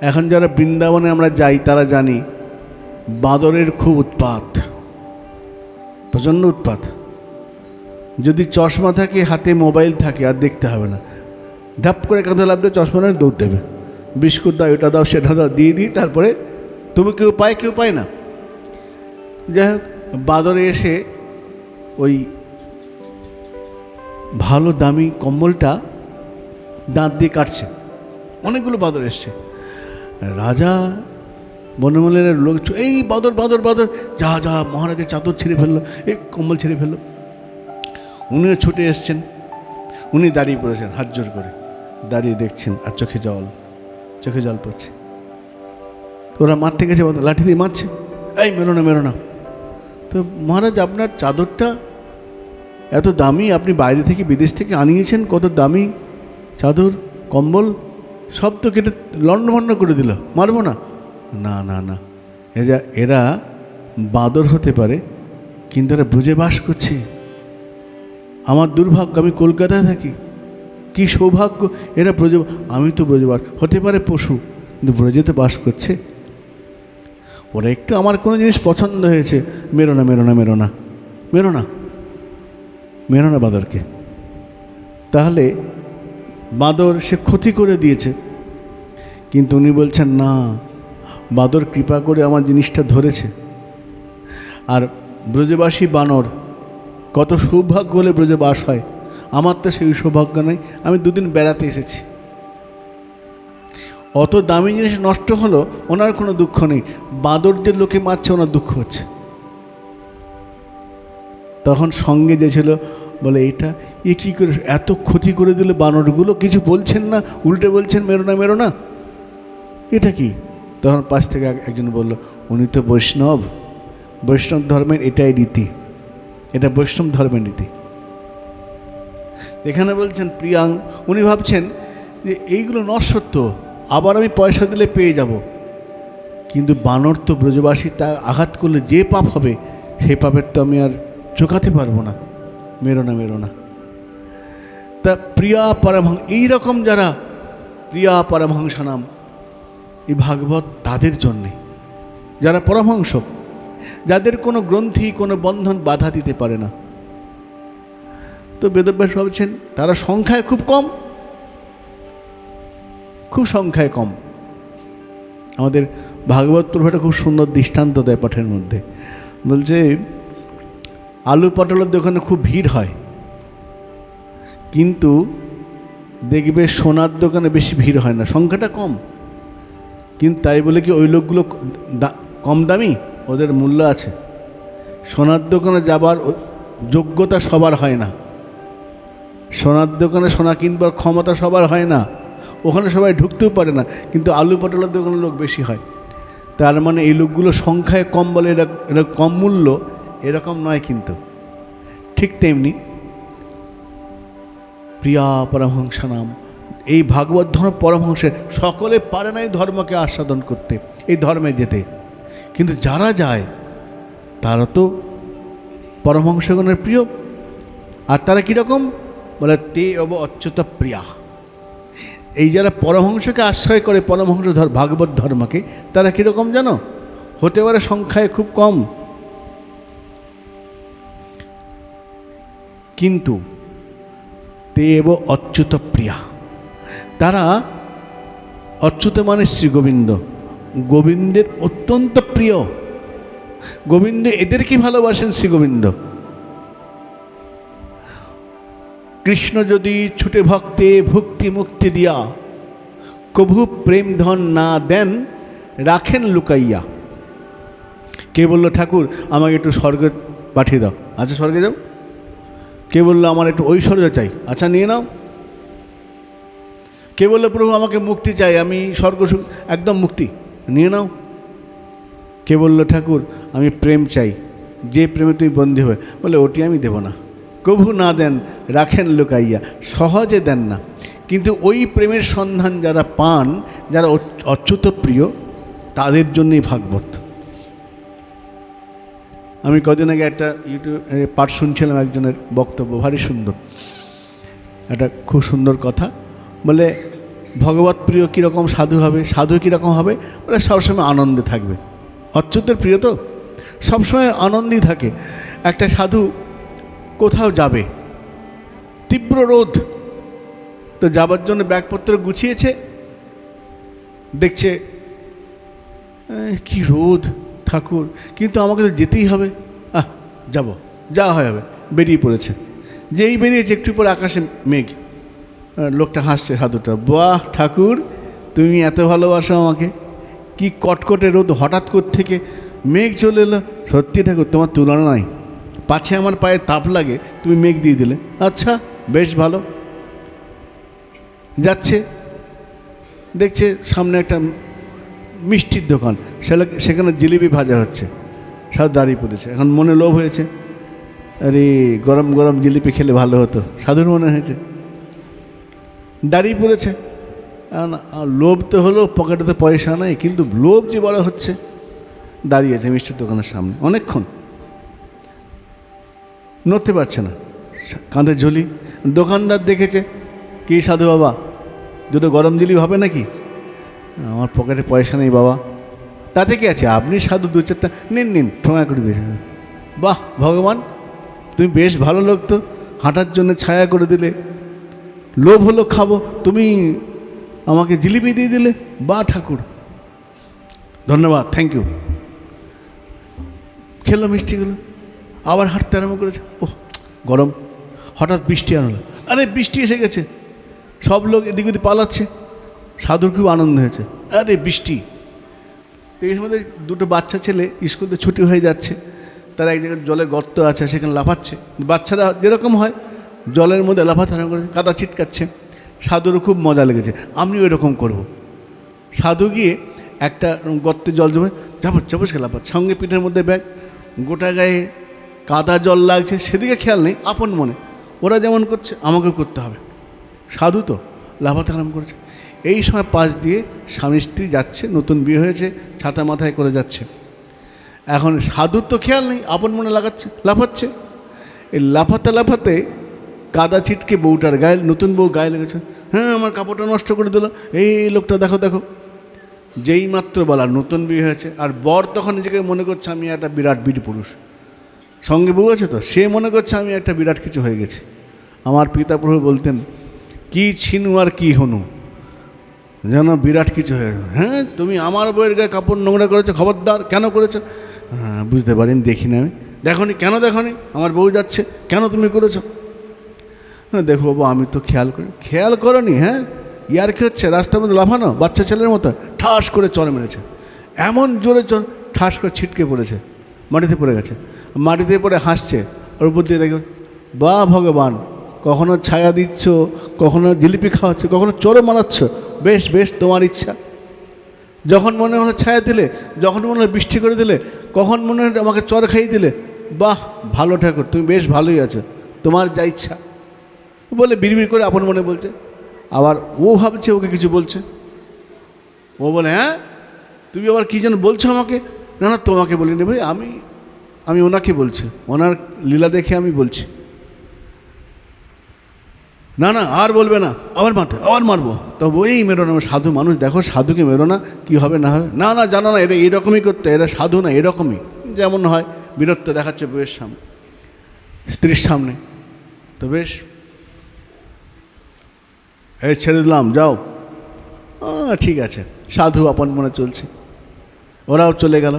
এখন যারা বৃন্দাবনে আমরা যাই তারা জানি বাঁদরের খুব উৎপাত, প্রচণ্ড উৎপাত। যদি চশমা থাকে, হাতে মোবাইল থাকে, আর দেখতে হবে না, ধাপ করে কাঁধে লাভ দিয়ে চশমা নিয়ে দৌড় দেবে, বিস্কুট দাও, এটা দাও, সেটা দাও, দিয়ে দিই, তারপরে তবু কেউ পায় না। যাই হোক, বাঁদরে এসে ওই ভালো দামি কম্বলটা দাঁত দিয়ে কাটছে। অনেকগুলো বাঁদর এসছে। রাজা বনমালীর লোক, এই বাঁদর বাঁদর বাঁদর, যা যা, মহারাজের চাদর ছিঁড়ে ফেললো, এই কম্বল ছিঁড়ে ফেললো। উনিও ছুটে এসছেন, উনি দাঁড়িয়ে পড়েছেন, হাত জোর করে দাঁড়িয়ে দেখছেন, আর চোখে জল পড়ছে। তো ওরা মারতে গেছে, লাঠি দিয়ে মারছে, এই মেরো না। তো মহারাজ, আপনার চাদরটা এত দামি, আপনি বাইরে থেকে, বিদেশ থেকে আনিয়েছেন, কত দামি চাদর, কম্বল, সব তো কেটে লণ্ডভণ্ড করে দিল, মারবো না। না, এরা বাঁদর হতে পারে, কিন্তু এরা ব্রজে বাস করছে। আমার দুর্ভাগ্য, আমি কলকাতায় থাকি, কি সৌভাগ্য, এরা ব্রজে, আমি তো ব্রজবাস, হতে পারে পশু, কিন্তু ব্রজেতে বাস করছে। ওরা একটু আমার কোনো জিনিস পছন্দ হয়েছে, মেরো না বাঁদরকে। তাহলে বাঁদর সে ক্ষতি করে দিয়েছে, কিন্তু উনি বলছেন না, বাঁদর কৃপা করে আমার জিনিসটা ধরেছে। আর ব্রজবাসী বানর, কত সৌভাগ্য হলে ব্রজে বাস হয়, আমার তো সেই সৌভাগ্য নেই, আমি 2 দিন বেড়াতে এসেছি। অত দামি জিনিস নষ্ট হলো, ওনার কোনো দুঃখ নেই, বাঁদরদের লোকে মারছে, ওনার দুঃখ হচ্ছে। তখন সঙ্গে যে ছিল বলে, এটা কী করে এত ক্ষতি করে দিল বানরগুলো, কিছু বলছেন না, উল্টে বলছেন মেরো না, এটা কি? তখন পাশ থেকে একজন বলল, উনি তো বৈষ্ণব ধর্মের এটাই রীতি, এটা বৈষ্ণব ধর্মের রীতি। এখানে বলছেন প্রিয়াং, উনি ভাবছেন যে এইগুলো নশ্বত্ব, আবার আমি পয়সা দিলে পেয়ে যাব, কিন্তু বানর তো ব্রজবাসী, তা আঘাত করলে যে পাপ হবে, সেই পাপের তো আমি আর চোকাতে পারবো না, মেরো না। তা প্রিয়া পরমহংস, এইরকম যারা প্রিয়া পরমহংস নাম, এই ভাগবত তাদের জন্যে, যারা পরমহংস, যাদের কোনো গ্রন্থি, কোনো বন্ধন বাধা দিতে পারে না। তো বেদব্যাস ভাবছেন তারা সংখ্যায় খুব কম, সংখ্যায় কম। আমাদের ভাগবত প্রভাটা খুব সুন্দর দৃষ্টান্ত দেয় পাঠের মধ্যে, বলছে আলু পটলের দোকানে খুব ভিড় হয়, কিন্তু দেখবে সোনার দোকানে বেশি ভিড় হয় না, সংখ্যাটা কম। কিন্তু তাই বলে কি ওই লোকগুলো কম দামি? ওদের মূল্য আছে। সোনার দোকানে যাবার যোগ্যতা সবার হয় না, সোনার দোকানে সোনা কিনবার ক্ষমতা সবার হয় না, ওখানে সবাই ঢুকতেও পারে না, কিন্তু আলু পটলের দোকানে লোক বেশি হয়। তার মানে এই লোকগুলো সংখ্যায় কম বলে এরা কম মূল্য, এরকম নয়। কিন্তু ঠিক তেমনি প্রিয়া পরমহংস নাম, এই ভাগবত ধর্ম পরমহংসের, সকলে পারে না এই ধর্মকে আস্বাদন করতে, এই ধর্মে যেতে, কিন্তু যারা যায় তারা তো পরমহংসগণের প্রিয়। আর তারা কীরকম বলে, তে অব অচ্যুত প্রিয়া, এই যারা পরমহংসকে আশ্রয় করে, পরমহংস ভাগবত ধর্মকে, তারা কীরকম জানো? হতে পারে সংখ্যায় খুব কম, কিন্তু তে এব অচ্যুত প্রিয়া। তারা, অচ্যুত মানে শ্রী গোবিন্দ, গোবিন্দের অত্যন্ত প্রিয়। গোবিন্দ এদেরকে ভালোবাসেন, শ্রী গোবিন্দ। কৃষ্ণ যদি ছুটে ভক্তে ভক্তি মুক্তি দিয়া, কভু প্রেম ধন না দেন রাখেন লুকাইয়া। কে বললো ঠাকুর আমাকে একটু স্বর্গে পাঠিয়ে দাও, আচ্ছা স্বর্গে যাও। কে বললো আমার একটু ঐশ্বর্য চাই, আচ্ছা নিয়ে নাও। কে বললো প্রভু আমাকে মুক্তি চাই, আমি স্বর্গ একদম মুক্তি, নিয়ে নাও। কে বললো ঠাকুর আমি প্রেম চাই, যে প্রেমে তুমি বন্দী হবে, বলে ওটি আমি দেব না। কভু না দেন রাখেন লুকাইয়া, সহজে দেন না। কিন্তু ওই প্রেমের সন্ধান যারা পান, যারা অচ্যুত প্রিয়, তাদের জন্যই ভাগবত। আমি কদিন আগে একটা ইউটিউবে পাঠ শুনছিলাম, একজনের বক্তব্য ভারী সুন্দর, একটা খুব সুন্দর কথা। বলে ভগবত প্রিয় কীরকম সাধু হবে, সাধু কীরকম হবে, বলে সবসময় আনন্দে থাকবে। অচ্যুতের প্রিয় তো সবসময় আনন্দেই থাকে। একটা সাধু কোথাও যাবে, তীব্র রোদ, তো যাবার জন্য ব্যাগপত্র গুছিয়েছে, দেখছে কি রোদ ঠাকুর, কিন্তু আমাকে তো যেতেই হবে, যাব, যা হয় হবে, বেরিয়ে পড়েছে। যেই বেরিয়েছে একটু পর আকাশে মেঘ, লোকটা হাসছে সাধুটা, বাহ ঠাকুর তুমি এত ভালোবাসো আমাকে, কি কটকটে রোদ, হঠাৎ থেকে মেঘ চলে এলো, সত্যি ঠাকুর তোমার তুলনা নাই, পাছে আমার পায়ে তাপ লাগে তুমি মেঘ দিয়ে দিলে, আচ্ছা বেশ ভালো। যাচ্ছে, দেখছে সামনে একটা মিষ্টির দোকান, সেখানে জিলিপি ভাজা হচ্ছে, সাধু দাঁড়িয়ে পড়েছে। এখন মনে লোভ হয়েছে, আরে গরম গরম জিলিপি খেলে ভালো হতো, সাধুর মনে হয়েছে, দাঁড়িয়ে পড়েছে। লোভ তো হলো, পকেটে তো পয়সা নাই, কিন্তু লোভ যে বড় হচ্ছে, দাঁড়িয়েছে মিষ্টির দোকানের সামনে অনেকক্ষণ, নড়তে পারছে না, কাঁধে ঝুলি। দোকানদার দেখেছে, কি সাধু বাবা দুটো গরম জিলিপি হবে নাকি? আমার পকেটে পয়সা নেই বাবা। তাতে কি আছে, আপনি সাধু দু চারটা নিন নিন, সময় করে দিয়েছে। বাহ ভগবান তুমি বেশ ভালো লোক তো, হাঁটার জন্য ছায়া করে দিলে, লোভ হলো খাবো, তুমি আমাকে জিলিপি দিয়ে দিলে, বা ঠাকুর ধন্যবাদ, থ্যাংক ইউ। খেলো মিষ্টিগুলো, আবার হাঁটতে আরম্ভ করেছে। ও গরম, হঠাৎ বৃষ্টি আনলো, আরে বৃষ্টি এসে গেছে, সব লোক এদিক ওদিক পালাচ্ছে, সাধুর খুব আনন্দ হয়েছে, আরে বৃষ্টি। এর মধ্যে দুটো বাচ্চা ছেলে স্কুল থেকে ছুটি হয়ে যাচ্ছে, তারা এক জায়গায় জলে গর্ত আছে সেখানে লাফাচ্ছে, বাচ্চারা যেরকম হয় জলের মধ্যে লাফাতে আরম্ভ করে, কাদা ছিটকাচ্ছে। সাধুরও খুব মজা লেগেছে, আমিও এরকম করব। সাধু গিয়ে একটা গর্তে জল জমে ঝাপসকে লাফাচ্ছে, সঙ্গে পিঠের মধ্যে ব্যাগ, গোটা গায়ে কাদা জল লাগছে, সেদিকে খেয়াল নেই, আপন মনে ওরা যেমন করছে আমাকেও করতে হবে। সাধু তো লাফাতে আরম্ভ করেছে। এই সময় পাশ দিয়ে স্বামী স্ত্রী যাচ্ছে, নতুন বিয়ে হয়েছে, ছাতা মাথায় করে যাচ্ছে। এখন সাধুর তো খেয়াল নেই, আপন মনে লাফাচ্ছে। এই লাফাতে লাফাতে কাদা ছিটকে বউটার গায়ে, নতুন বউ গায়ে লেগেছে। হ্যাঁ আমার কাপড়টা নষ্ট করে দিল, এই লোকটা দেখো দেখো। যেই মাত্র বলার নতুন বিয়ে হয়েছে, আর বর তখন নিজেকে মনে করছে আমি একটা বিরাট বীর পুরুষ, সঙ্গে বউ আছে তো, সে মনে করছে আমি একটা বিরাট কিছু হয়ে গেছি। আমার পিতা প্রভু বলতেন, কি ছিনু আর কি হনু, যেন বিরাট কিছু হয়ে গেল। হ্যাঁ তুমি আমার বউয়ের গায়ে কাপড় নোংরা করেছো, খবরদার, কেন করেছো? হ্যাঁ বুঝতে পারিনি, দেখিনি আমি। দেখনি কেন? দেখনি আমার বউ যাচ্ছে, কেন তুমি করেছো? হ্যাঁ দেখো বাবু আমি তো খেয়াল করনি। হ্যাঁ ইয়ার কি হচ্ছে, রাস্তার মধ্যে লাফানো বাচ্চা ছেলের মতো, ঠাস করে চর মেরেছে, এমন জোরে চর, ঠাস করে ছিটকে পড়েছে, মাটিতে পড়ে গেছে। মাটিতে পড়ে হাসছে, ওর উপর দিয়ে দেখো, বা ভগবান কখনো ছায়া দিচ্ছ, কখনো জিলিপি খাওয়াচ্ছ, কখনো চোরও মারাচ্ছ, বেশ বেশ তোমার ইচ্ছা। যখন মনে হলো ছায়া দিলে, যখন মনে হলো বৃষ্টি করে দিলে, কখন মনে হলো আমাকে চর খাইয়ে দিলে, বাহ ভালো ঠাকুর তুমি বেশ ভালোই আছো, তোমার যা ইচ্ছা বলে বিড়বিড় করে আপন মনে বলছে। আবার ও ভাবছে ওকে কিছু বলছে, ও বলে হ্যাঁ তুমি আবার কী যেন বলছো আমাকে। না না তোমাকে বলিনি ভাই, আমি ওনাকে বলছি, ওনার লীলা দেখে আমি বলছি। না না আর বলবে না, আবার মারতে, আবার মারবো। তো ওই মেরো না, সাধু মানুষ, দেখো সাধুকে মেরো না, কী হবে না হবে। না না জানো না, এটা এইরকমই করতে, এরা সাধু না, এরকমই। যেমন হয় বীরত্ব দেখাচ্ছে বউয়ের সামনে, স্ত্রীর সামনে। তো বেশ, এই ছেড়ে দিলাম, যাও। ঠিক আছে। সাধু আপন মনে চলছে, ওরাও চলে গেল।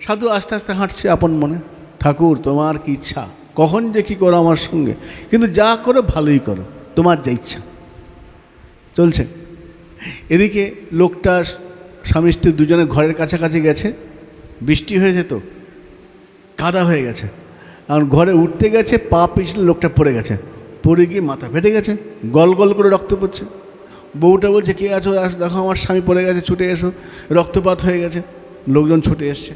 সাধু আস্তে আস্তে হাঁটছে আপন মনে, ঠাকুর তোমার কি ইচ্ছা, কখন যে কী করো আমার সঙ্গে, কিন্তু যা করো ভালোই করো, তোমার যা ইচ্ছা। চলছে। এদিকে লোকটা স্বামী স্ত্রী দুজনে ঘরের কাছাকাছি গেছে, বৃষ্টি হয়েছে তো কাদা হয়ে গেছে, আর ঘরে উঠতে গেছে, পা পিছলে লোকটা পড়ে গেছে, পড়ে গিয়ে মাথা ফেটে গেছে, গল গল করে রক্ত পড়ছে। বউটা বলছে কে আছো, দেখো আমার স্বামী পড়ে গেছে, ছুটে এসো, রক্তপাত হয়ে গেছে। লোকজন ছুটে এসছে,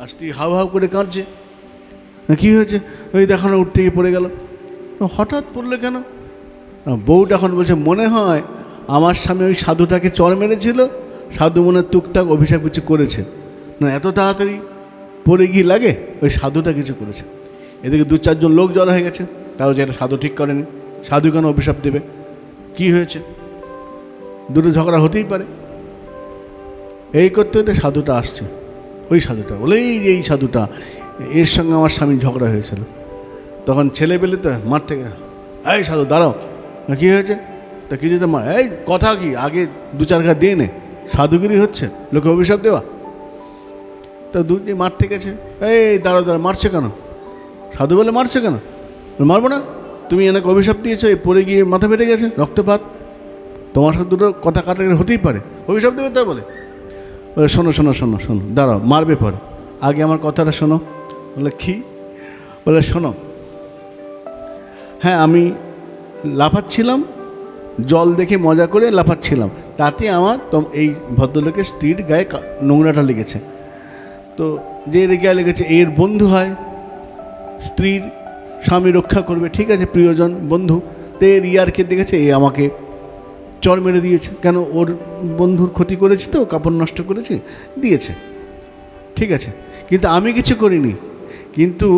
আর স্ত্রী হাউ হাউ করে কাঁদছে। কী হয়েছে? ওই দেখো না, উঠতে গিয়ে পড়ে গেল। হঠাৎ পড়লে কেন? বউটা এখন বলছে মনে হয় আমার স্বামী ওই সাধুটাকে চর মেরেছিল, সাধু মনে টুকটাক অভিশাপ কিছু করেছে, না এত তাড়াতাড়ি পড়ে গিয়ে লাগে, ওই সাধুটা কিছু করেছে। এদিকে 2-4 জন লোক জড়ো হয়ে গেছে, তাও যে এটা সাধু ঠিক করেনি, সাধু কেন অভিশাপ দেবে, কি হয়েছে, দুটো ঝগড়া হতেই পারে। এই করতে হতে সাধুটা আসছে, ওই সাধুটা বলে এই সাধুটা, এর সঙ্গে আমার স্বামী ঝগড়া হয়েছিল। তখন ছেলে পেলে তো মারতে গেছে, এই সাধু দাঁড়াও, কী হয়েছে? তা কিছু তো মার, এই কথা কি, আগে 2-4 ঘা দিয়ে নে, সাধুগিরি হচ্ছে, লোকে অভিশাপ দেওয়া। তা দুটি মারতে গেছে, এই দাঁড়াও দাঁড়া, মারছে কেন? সাধু বলে মারছে কেন? মারবো না, তুমি এনেকে অভিশাপ দিয়েছো, এই পড়ে গিয়ে মাথা ফেটে গেছে, রক্তপাত, তোমার সাথে দুটো কথা কাটাকাটি হতেই পারে, অভিশাপ দেবে তা বলে। শোনো শোনো শোনো শোনো, দাঁড়াও, মারবে পরে, আগে আমার কথাটা শোনো। বলে কী? বলে শোনো, হ্যাঁ আমি লাফাচ্ছিলাম, জল দেখে মজা করে লাফাচ্ছিলাম, তাতে আমার এই ভদ্রলোকের স্ত্রীর গায়ে নোংরাটা লেগেছে। তো যে গায়ে লেগেছে এর বন্ধু হয়, স্ত্রীর স্বামী রক্ষা করবে, ঠিক আছে, প্রিয়জন বন্ধু, তো এর ইয়ারকে দেখেছে, এ আমাকে চর মেরে দিয়েছে। কেন? ওর বন্ধুর ক্ষতি করেছে, তো কাপড় নষ্ট করেছে, দিয়েছে, ঠিক আছে, কিন্তু আমি কিছু করিনি। কিন্তু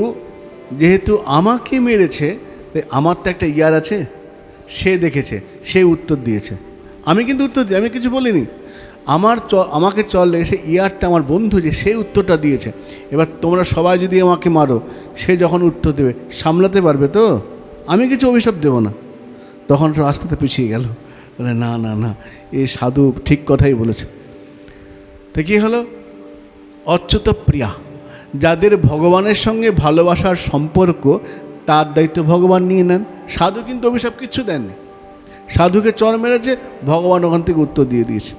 যেহেতু আমাকে মেরেছে, আমার তো একটা ইয়ার আছে, সে দেখেছে, সে উত্তর দিয়েছে, আমি কিন্তু উত্তর দিই, আমি কিছু বলিনি। আমাকে চল লেগেছে, ইয়ারটা আমার বন্ধু যে সে উত্তরটা দিয়েছে। এবার তোমরা সবাই যদি আমাকে মারো, সে যখন উত্তর দেবে সামলাতে পারবে তো, আমি কিছু অভিশাপ দেবো না। তখন সব আস্তে আস্তে পিছিয়ে গেল, বলে না না না, এই সাধু ঠিক কথাই বলেছে। তো কী হলো? অচ্যুত প্রিয়া, যাদের ভগবানের সঙ্গে ভালোবাসার সম্পর্ক, তার দায়িত্ব ভগবান নিয়ে নেন। সাধু কিন্তু অভিশাপ কিচ্ছু দেননি, সাধুকে চর মেরেছে, ভগবান ওখান থেকে উত্তর দিয়ে দিয়েছে।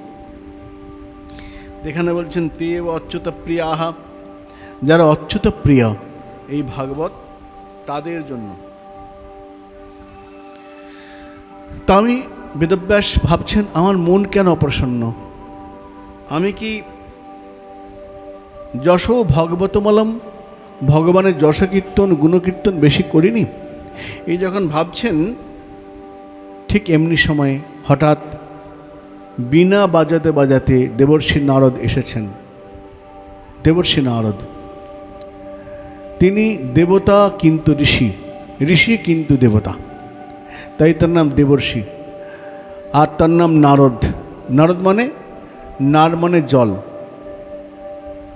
এখানে বলছেন তে অচ্যুত প্রিয়াহা, যারা অচ্যুত প্রিয় এই ভাগবত, তাদের জন্য। তা আমি বেদব্যাস ভাবছেন আমার মন কেন অপ্রসন্ন, আমি কি যশ ভগবতমলম, ভগবানের যশ কীর্তন গুণকীর্তন বেশি করিনি? এই যখন ভাবছেন, ঠিক এমনি সময়ে হঠাৎ বীণা বাজাতে বাজাতে দেবর্ষি নারদ এসেছেন। দেবর্ষি নারদ, তিনি দেবতা কিন্তু ঋষি, ঋষি কিন্তু দেবতা, তাই তার নাম দেবর্ষি। আর তার নাম নারদ। নারদ মানে, নার মানে জল,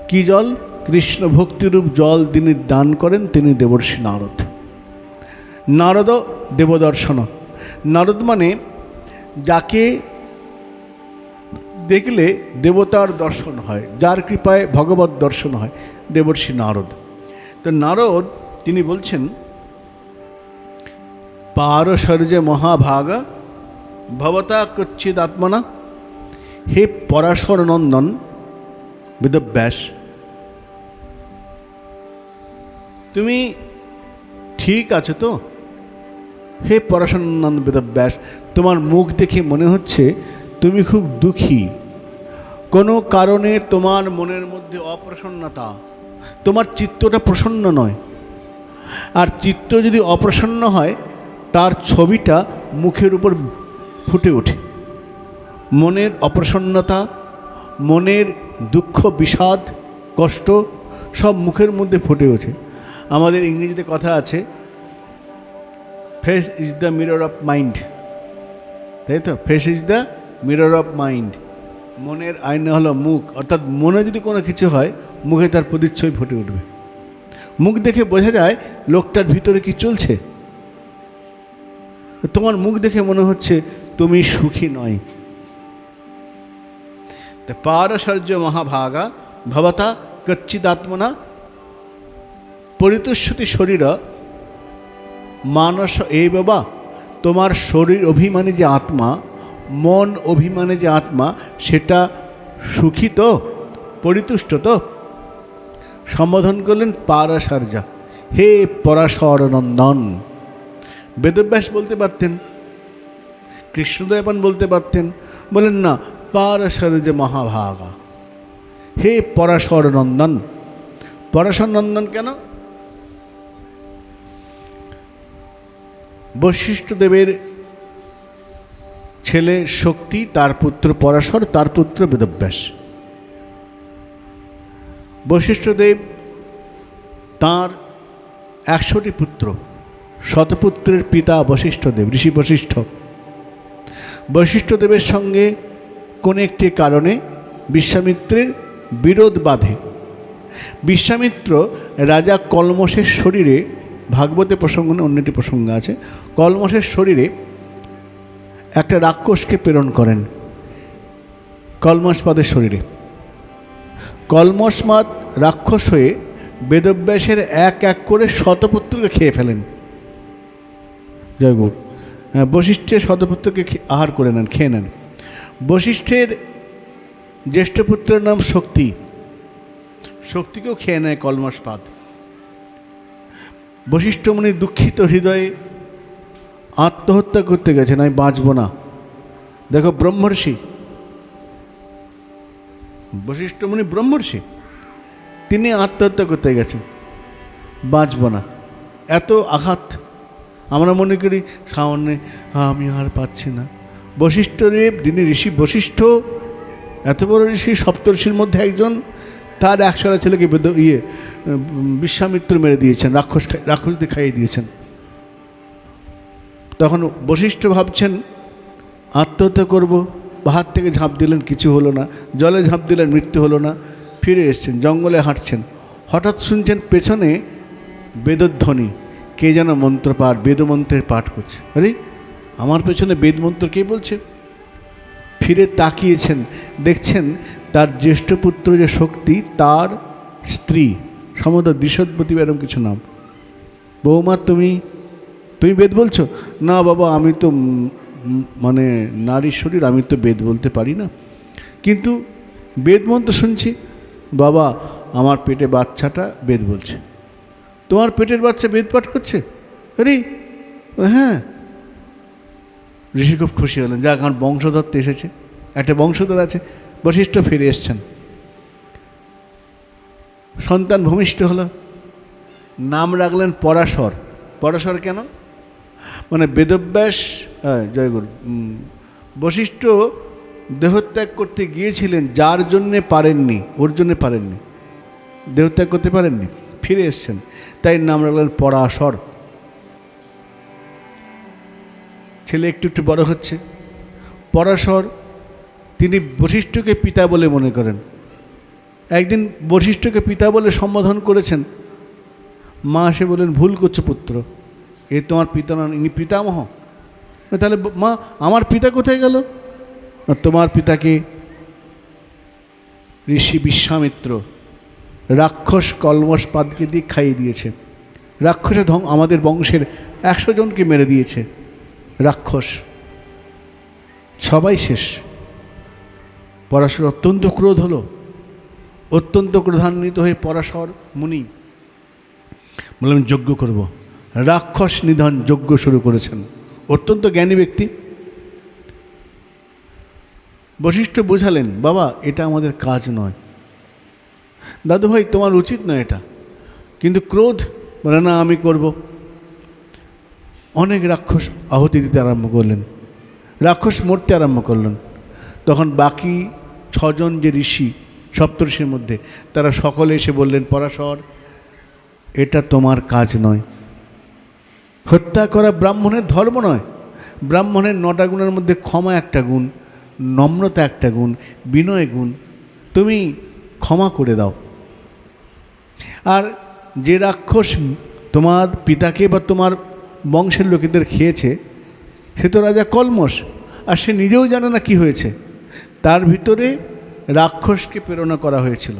কি জল? কৃষ্ণ ভক্তিরূপ জল তিনি দান করেন, তিনি দেবর্ষি নারদ। নারদ দেবদর্শন, নারদ মানে যাকে দেখলে দেবতার দর্শন হয়, যার কৃপায় ভগবত দর্শন হয়, দেবর্ষি নারদ। তো নারদ তিনি বলছেন, পারশর্যে মহাভাগা ভবতা কচ্ছিদ আত্মনা, হে পরাশর নন্দন বেদব্যাস, তুমি ঠিক আছো তো? হে পরাশর নন্দন বেদব্যাস, তোমার মুখ দেখে মনে হচ্ছে তুমি খুব দুঃখী, কোনো কারণে তোমার মনের মধ্যে অপ্রসন্নতা, তোমার চিত্তটা প্রসন্ন নয়। আর চিত্ত যদি অপ্রসন্ন হয়, তার ছবিটা মুখের উপর ফুটে ওঠে। মনের অপ্রসন্নতা, মনের দুঃখ, বিষাদ, কষ্ট সব মুখের মধ্যে ফুটে ওঠে। আমাদের ইংরেজিতে কথা আছে, face is the mirror of mind, তাই তো? Face is the mirror of mind, মনের আয়না হলো মুখ। অর্থাৎ মনে যদি কোনো কিছু হয়, মুখে তার প্রতিচ্ছবি ফুটে উঠবে। মুখ দেখে বোঝা যায় লোকটার ভিতরে কি চলছে। তোমার মুখ দেখে মনে হচ্ছে তুমি সুখী নয়। পারশর্য মহাভাগা ভবতা কচ্চিদাত্মনা পরিতুষ্যতি শরীর মানস এই বাবা। তোমার শরীর অভিমানী যে আত্মা, মন অভিমানী যে আত্মা, সেটা সুখী তো, পরিতুষ্ট তো? সম্বোধন করলেন পারশর্যা, হে পরাশর নন্দন। বেদব্যাস বলতে পারতেন, কৃষ্ণদেবন বলতে পারতেন, বলেন না পারশর্য মহাভাগা, হে পরাশর নন্দন। পরাশর নন্দন কেন? বশিষ্ঠদেবের ছেলে শক্তি, তার পুত্র পরাশর, তার পুত্র বেদব্যাস। বশিষ্ঠদেব তাঁর 100টি পুত্র, শতপুত্রের পিতা বশিষ্ঠদেব, ঋষি বশিষ্ঠ। বশিষ্ঠদেবের সঙ্গে কোনো একটি কারণে বিশ্বামিত্রের বিরোধ বাধে। বিশ্বামিত্র রাজা কলমশের শরীরে, ভাগবতে প্রসঙ্গ না, অন্যটি প্রসঙ্গ আছে, কলমশের শরীরে একটা রাক্ষসকে প্রেরণ করেন কলমশপাদের শরীরে। কলমশমাদ রাক্ষস হয়ে বেদব্যাসের এক এক করে শতপুত্রকে খেয়ে ফেলেন। জয় গুরু। বশিষ্ঠের শতপুত্রকে আহার করে নেন, খেয়ে নেন। বশিষ্ঠের জ্যেষ্ঠ পুত্রের নাম শক্তি, শক্তিকেও খেয়ে নেয় কলমশপাদ। বশিষ্ঠ মুনি দুঃখিত হৃদয়ে আত্মহত্যা করতে গেছেন, আমি বাঁচব না। দেখো ব্রহ্মর্ষি, বশিষ্ঠ মুনি ব্রহ্মর্ষি, তিনি আত্মহত্যা করতে গেছেন, বাঁচব না। এত আঘাত। আমরা মনে করি সামনে আমি আর পাচ্ছি না। বশিষ্ঠদেব, যিনি ঋষি বশিষ্ঠ, এত বড় ঋষি, সপ্তর্ষির মধ্যে একজন, তার 100টা ছেলেকে বিশ্বামিত্র মেরে দিয়েছেন, রাক্ষসদের খাইয়ে দিয়েছেন। তখন বশিষ্ঠ ভাবছেন আত্মহত্যা করব, পাহাড় থেকে ঝাঁপ দিলেন, কিছু হলো না। জলে ঝাঁপ দিলেন, মৃত্যু হলো না। ফিরে এসছেন, জঙ্গলে হাঁটছেন, হঠাৎ শুনছেন পেছনে বেদধ্বনি, কে যেন মন্ত্রপাঠ, বেদমন্ত্রের পাঠ করছে। আরে আমার পেছনে বেদমন্ত্র কে বলছে? ফিরে তাকিয়েছেন, দেখছেন তার জ্যেষ্ঠ পুত্র যে শক্তি, তার স্ত্রী, সম্ভবত দ্বিশতবতী এরকম কিছু নাম। বৌমা তুমি বেদ বলছো? না বাবা, আমি তো মানে নারী শরীর, আমি তো বেদ বলতে পারি না, কিন্তু বেদ মন্ত্র শুনছি। বাবা, আমার পেটে বাচ্চাটা বেদ বলছে। তোমার পেটের বাচ্চা বেদ পাঠ করছে? আরে হ্যাঁ। ঋষি খুব খুশি হলেন, যাক আমার বংশধর তো এসেছে, একটা বংশধর আছে। বশিষ্ঠ ফিরে এসছেন, সন্তান ভূমিষ্ঠ হলো, নাম রাখলেন পরাশর। পরাশর কেন? মানে বেদব্যাস, জয়গুরু, বশিষ্ঠ দেহত্যাগ করতে গিয়েছিলেন, যার জন্যে পারেননি, ওর জন্যে পারেননি, দেহত্যাগ করতে পারেননি, ফিরে এসছেন, তাই নাম রাখলেন পরাশর। ছেলে একটু একটু বড় হচ্ছে। পরাশর তিনি বশিষ্ঠকে পিতা বলে মনে করেন। একদিন বশিষ্ঠকে পিতা বলে সম্বোধন করেছেন। মা এসে বলেন, ভুল করছো পুত্র, এ তোমার পিতা নন, ইনি পিতামহ। তাহলে মা, আমার পিতা কোথায় গেল? তোমার পিতাকে ঋষি বিশ্বামিত্র রাক্ষস কলমশপাদকে দিয়ে খাইয়ে দিয়েছে। রাক্ষসে আমাদের বংশের 100 জনকে মেরে দিয়েছে। রাক্ষস সবাই শেষ। পরাশর অত্যন্ত ক্রোধ হলো, অত্যন্ত ক্রোধান্বিত হয়ে পরাশর মুনি বললেন, যজ্ঞ করব। রাক্ষস নিধন যজ্ঞ শুরু করেছেন। অত্যন্ত জ্ঞানী ব্যক্তি। বশিষ্ঠ বোঝালেন, বাবা এটা আমাদের কাজ নয়, দাদু ভাই তোমার উচিত নয় এটা, কিন্তু ক্রোধ বলে না আমি করব। অনেক রাক্ষস আহুতি দিতে আরম্ভ করলেন, রাক্ষস মরতে আরম্ভ করলেন। তখন বাকি 6 জন যে ঋষি, সপ্তর্ষির মধ্যে, তারা সকলে এসে বললেন, পরাশর এটা তোমার কাজ নয়। হত্যা করা ব্রাহ্মণের ধর্ম নয়। ব্রাহ্মণের 9টা গুণের মধ্যে ক্ষমা একটা গুণ, নম্রতা একটা গুণ, বিনয় গুণ। তুমি ক্ষমা করে দাও। আর যে রাক্ষস তোমার পিতাকে বা তোমার বংশের লোকেদের খেয়েছে, সে তো রাজা কলমশ, আর সে নিজেও জানে না কি হয়েছে। তার ভিতরে রাক্ষসকে প্রেরণা করা হয়েছিল।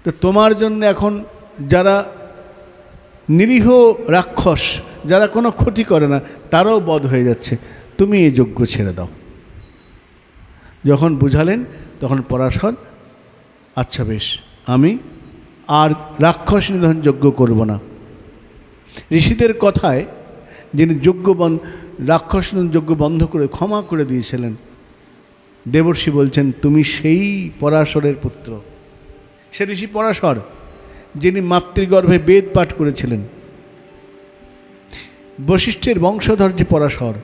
তো তোমার জন্য এখন যারা নিরীহ রাক্ষস, যারা কোনো ক্ষতি করে না, তারাও বধ হয়ে যাচ্ছে, তুমি এই যজ্ঞ ছেড়ে দাও। যখন বুঝালেন তখন পরাশর, আচ্ছা বেশ, আমি আর রাক্ষস নিধন যজ্ঞ করব না। ঋষিদের কথায় যিনি রাক্ষস নিধন যজ্ঞ বন্ধ করে ক্ষমা করে দিয়েছিলেন, দেবর্ষি বলছেন তুমি সেই পরাশরের পুত্র। সে ঋষি পরাশর, যিনি মাতৃগর্ভে বেদ পাঠ করেছিলেন। বশিষ্ঠের বংশধর যে পরাশর,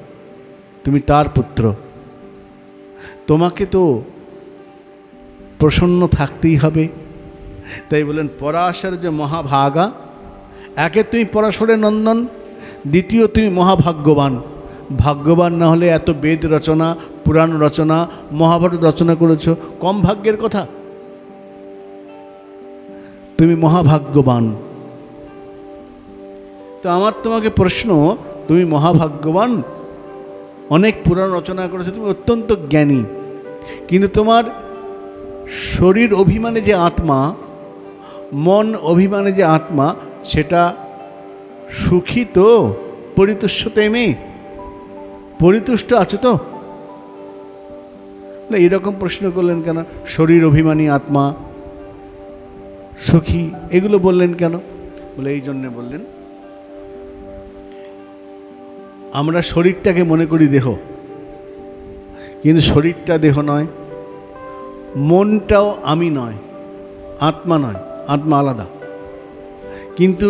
তুমি তার পুত্র। তোমাকে তো প্রসন্ন থাকতেই হবে। তাই বলেন পরাশর যে মহাভাগা, একে তুমি পরাশরের নন্দন, দ্বিতীয় তুমি মহাভাগ্যবান। ভাগ্যবান না হলে এত বেদ রচনা, পুরাণ রচনা, মহাভারত রচনা করেছ, কম ভাগ্যের কথা? তুমি মহাভাগ্যবান। তো আমার তোমাকে প্রশ্ন, তুমি মহাভাগ্যবান, অনেক পুরাণ রচনা করেছো, তুমি অত্যন্ত জ্ঞানী, কিন্তু তোমার শরীর অভিমানে যে আত্মা, মন অভিমানে যে আত্মা, সেটা সুখী তো? পরিতুষ্ট তেমে পরিতুষ্ট আছে তো? না, এরকম প্রশ্ন করলেন কেন? শরীর অভিমানী আত্মা সুখী, এগুলো বললেন কেন? বলে এই জন্যে বললেন, আমরা শরীরটাকে মনে করি দেহ, কিন্তু শরীরটা দেহ নয়, মনটাও আমি নয়, আত্মা নয়, আত্মা আলাদা। কিন্তু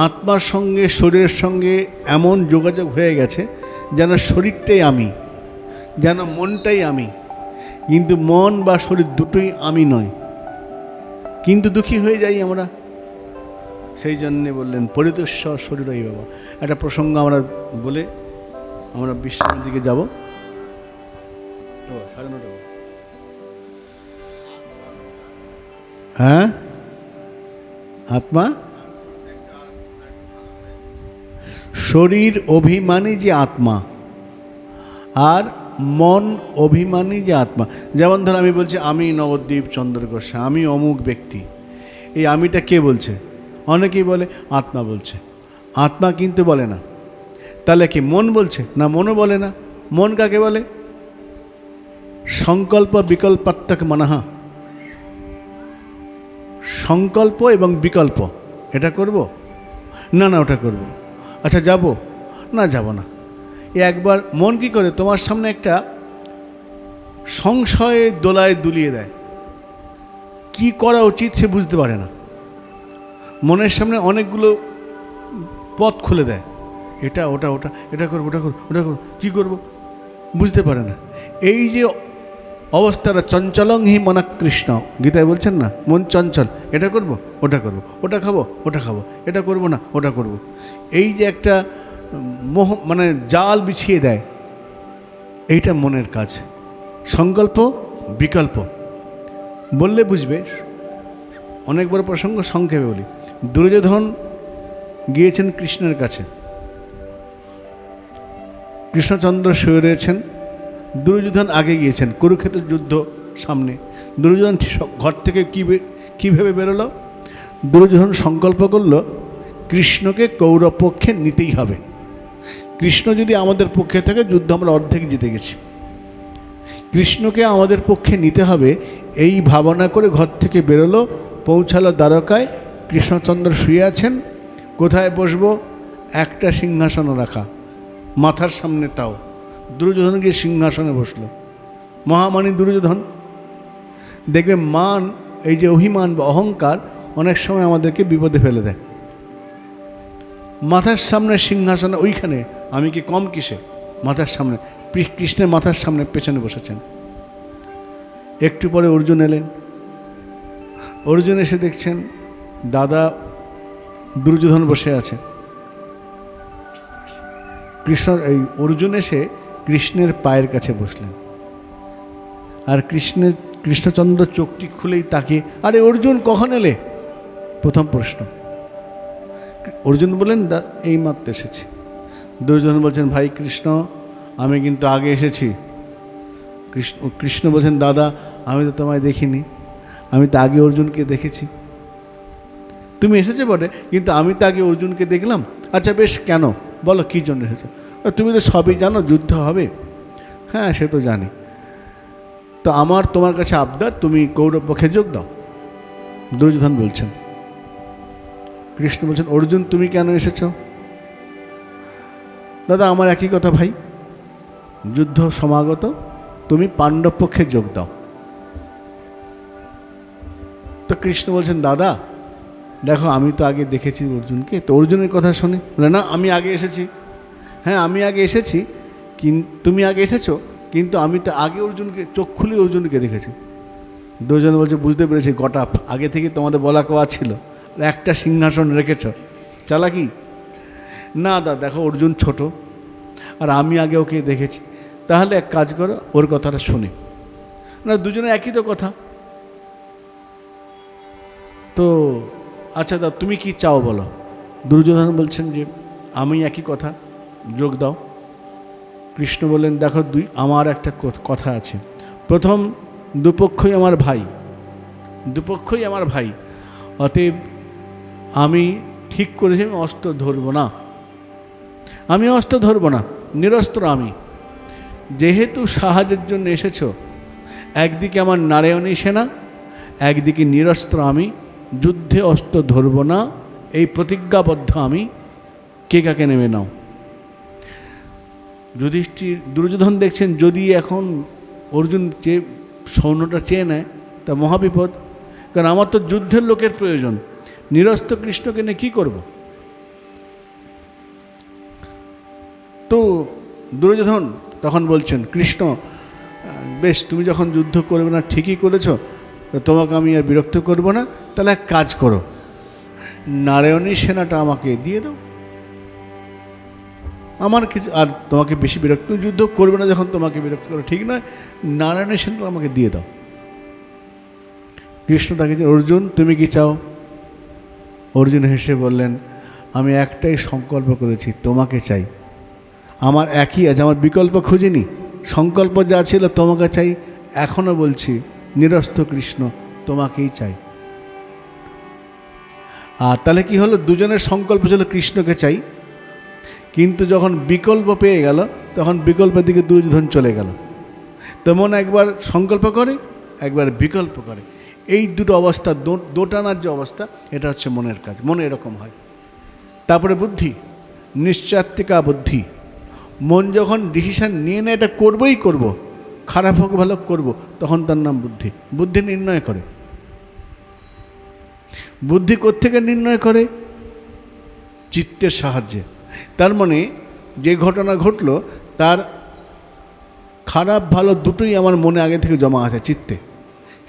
আত্মার সঙ্গে শরীরের সঙ্গে এমন যোগাযোগ হয়ে গেছে যেন শরীরটাই আমি, যেন মনটাই আমি, কিন্তু মন বা শরীর দুটোই আমি নয়, কিন্তু দুঃখী হয়ে যাই আমরা। সেই জন্যে বললেন পরিতুষ্য শরীরই বাবা। একটা প্রসঙ্গ আমরা বলে আমরা বিশ্রামের দিকে যাব। হ্যাঁ, আত্মা শরীর অভিমানী যে আত্মা, আর মন অভিমানী যে আত্মা। যেমন ধর আমি বলছি আমি নবদ্বীপ চন্দ্র গোস্বামী, আমি অমুক ব্যক্তি, এই আমিটা কে বলছে? অনেকেই বলে আত্মা বলছে। আত্মা কিন্তু বলে না। তাহলে কি মন বলছে? না, মনও বলে না। মন কাকে বলে? সংকল্প বিকল্পাত্মক মনঃ। সংকল্প এবং বিকল্প, এটা করব না, না ওটা করব, আচ্ছা যাব না, যাব না। একবার মন কি করে? তোমার সামনে একটা সংশয়ে দোলায় দুলিয়ে দেয়, কি করা উচিত সে বুঝতে পারে না। মনের সামনে অনেকগুলো পথ খুলে দেয়, এটা ওটা, ওটা এটা করবো, ওটা করবো, ওটা করবো, কী করবো বুঝতে পারে না। এই যে অবস্থাটা, চঞ্চলং হি মনা কৃষ্ণ, গীতায় বলছেন না, মন চঞ্চল, এটা করব, ওটা করব, ওটা খাবো, ওটা খাবো, এটা করব না, ওটা করব। এই যে একটা মোহ, মানে জাল বিছিয়ে দেয়, এইটা মনের কাজ। সংকল্প বিকল্প বললে বুঝবে। অনেক বড় প্রসঙ্গ, সংক্ষেপে বলি। দুর্যোধন গিয়েছেন কৃষ্ণের কাছে, কৃষ্ণচন্দ্র শুয়ে রয়েছেন, দুর্যোধন আগে গিয়েছেন, কুরুক্ষেত্র যুদ্ধ সামনে। দুর্যোধন ঘর থেকে কীভাবে বেরোলো? দুর্যোধন সংকল্প করল কৃষ্ণকে কৌরব পক্ষে নিতেই হবে। কৃষ্ণ যদি আমাদের পক্ষে থাকে, যুদ্ধ আমরা অর্ধেক জিতে গেছি। কৃষ্ণকে আমাদের পক্ষে নিতে হবে, এই ভাবনা করে ঘর থেকে বেরোলো, পৌঁছালো দ্বারকায়। কৃষ্ণচন্দ্র শুয়ে আছেন, কোথায় বসবো? একটা সিংহাসন রাখা, মাথার সামনে তাও। দুর্যোধন গিয়ে সিংহাসনে বসলো। মহামানী দুর্যোধন। দেখবে মান, এই যে অভিমান বা অহংকার, অনেক সময় আমাদেরকে বিপদে ফেলে দেয়। মাথার সামনে সিংহাসনে, ওইখানে আমি কি কম কিসে? মাথার সামনে, কৃষ্ণের মাথার সামনে পেছনে বসেছেন। একটু পরে অর্জুন এলেন। অর্জুন এসে দেখছেন দাদা দুর্যোধন বসে আছে। এই অর্জুন এসে কৃষ্ণের পায়ের কাছে বসলেন, আর কৃষ্ণচন্দ্র চোখটি খুলেই তাকে, আরে অর্জুন কখন এলে? প্রথম প্রশ্ন। অর্জুন বললেন এই মাত্র এসেছি। দুর্যোধন বলছেন, ভাই কৃষ্ণ, আমি কিন্তু আগে এসেছি। কৃষ্ণ বলছেন, দাদা আমি তো তোমায় দেখিনি, আমি তো আগে অর্জুনকে দেখেছি। তুমি এসেছো বটে, কিন্তু আমি তো আগে অর্জুনকে দেখলাম। আচ্ছা বেশ, কেন বলো, কী জন্য এসেছো? তুমি তো সবই জানো, যুদ্ধ হবে। হ্যাঁ সে তো জানি, তো আমার তোমার কাছে আবদার, তুমি কৌরব পক্ষে যোগ দাও। দুর্যোধন বলছেন। কৃষ্ণ বলছেন, অর্জুন তুমি কেন এসেছো? দাদা আমার একই কথা ভাই, যুদ্ধ সমাগত, তুমি পাণ্ডব পক্ষে যোগ দাও। তো কৃষ্ণ বলছেন, দাদা দেখো আমি তো আগে দেখেছি অর্জুনকে, তো অর্জুনের কথা শুনে বলে, না আমি আগে এসেছি। হ্যাঁ আমি আগে এসেছি, তুমি আগে এসেছো, কিন্তু আমি তো আগে অর্জুনকে, চোখ খুলে অর্জুনকে দেখেছি। দুজন বলছে, বুঝতে পেরেছি গটাপ, আগে থেকে তোমাদের বলা কোয়া ছিল, একটা সিংহাসন রেখেছ, চালাকি। না দা দেখো অর্জুন ছোট, আর আমি আগে ওকে দেখেছি, তাহলে এক কাজ করো, ওর কথাটা শুনি। না দুজনে একই তো কথা। তো আচ্ছা দা তুমি কি চাও বলো। দুর্যোধন বলছেন যে আমি একই কথা, যোগ দাও। কৃষ্ণ বললেন, দেখো আমার একটা কথা আছে। প্রথম দুপক্ষই আমার ভাই, দুপক্ষই আমার ভাই, অতএব আমি ঠিক করেছি আমি অস্ত্র ধরব না, আমি অস্ত্র ধরব না, নিরস্ত্র আমি। যেহেতু সাহায্যের জন্য এসেছো, একদিকে আমার নারায়ণী সেনা, একদিকে নিরস্ত্র আমি, যুদ্ধে অস্ত্র ধরব না, এই প্রতিজ্ঞাবদ্ধ আমি, কে কাকে নেমে নাও। যুধিষ্ঠির দুর্যোধন দেখছেন যদি এখন অর্জুন সৈন্যটা চেয়ে নেয় তা মহাবিপদ, কারণ আমার তো যুদ্ধের লোকের প্রয়োজন, নিরস্ত্র কৃষ্ণকে নিয়ে কী করব। তো দুর্যোধন তখন বলছেন, কৃষ্ণ বেশ তুমি যখন যুদ্ধ করবে না ঠিকই করেছো, তোমাকে আমি আর বিরক্ত করব না, তাহলে এক কাজ করো, নারায়ণী সেনাটা আমাকে দিয়ে দাও, আমার কিছু আর তোমাকে বেশি বিরক্ত, যুদ্ধ করবে না যখন তোমাকে বিরক্ত করো ঠিক নয়, নারায়ণী সেনাটা আমাকে দিয়ে দাও। কৃষ্ণ তাকে, অর্জুন তুমি কি চাও? অর্জুন হেসে বললেন, আমি একটাই সংকল্প করেছি, তোমাকে চাই। আমার একই আছে, আমার বিকল্প খুঁজিনি, সংকল্প যা ছিল তোমাকে চাই, এখনও বলছি নিরস্ত্র কৃষ্ণ তোমাকেই চাই। আর তাহলে কি হলো, দুজনের সংকল্প ছিল কৃষ্ণকে চাই, কিন্তু যখন বিকল্প পেয়ে গেল তখন বিকল্পের দিকে দুর্যোধন চলে গেল। তেমন একবার সংকল্প করে, একবার বিকল্প করে, এই দুটো অবস্থা, দোটানার যে অবস্থা, এটা হচ্ছে মনের কাজ, মনে এরকম হয়। তারপরে বুদ্ধি, নিশ্চাত্তিকা বুদ্ধি, মন যখন ডিসিশান নিয়ে নেয় এটা করবই করব, খারাপ হোক ভালো করব, তখন তার নাম বুদ্ধি। বুদ্ধি নির্ণয় করে। বুদ্ধি কোত্থেকে নির্ণয় করে? চিত্তের সাহায্যে। তার মানে যে ঘটনা ঘটলো তার খারাপ ভালো দুটোই আমার মনে আগে থেকে জমা আছে চিত্তে,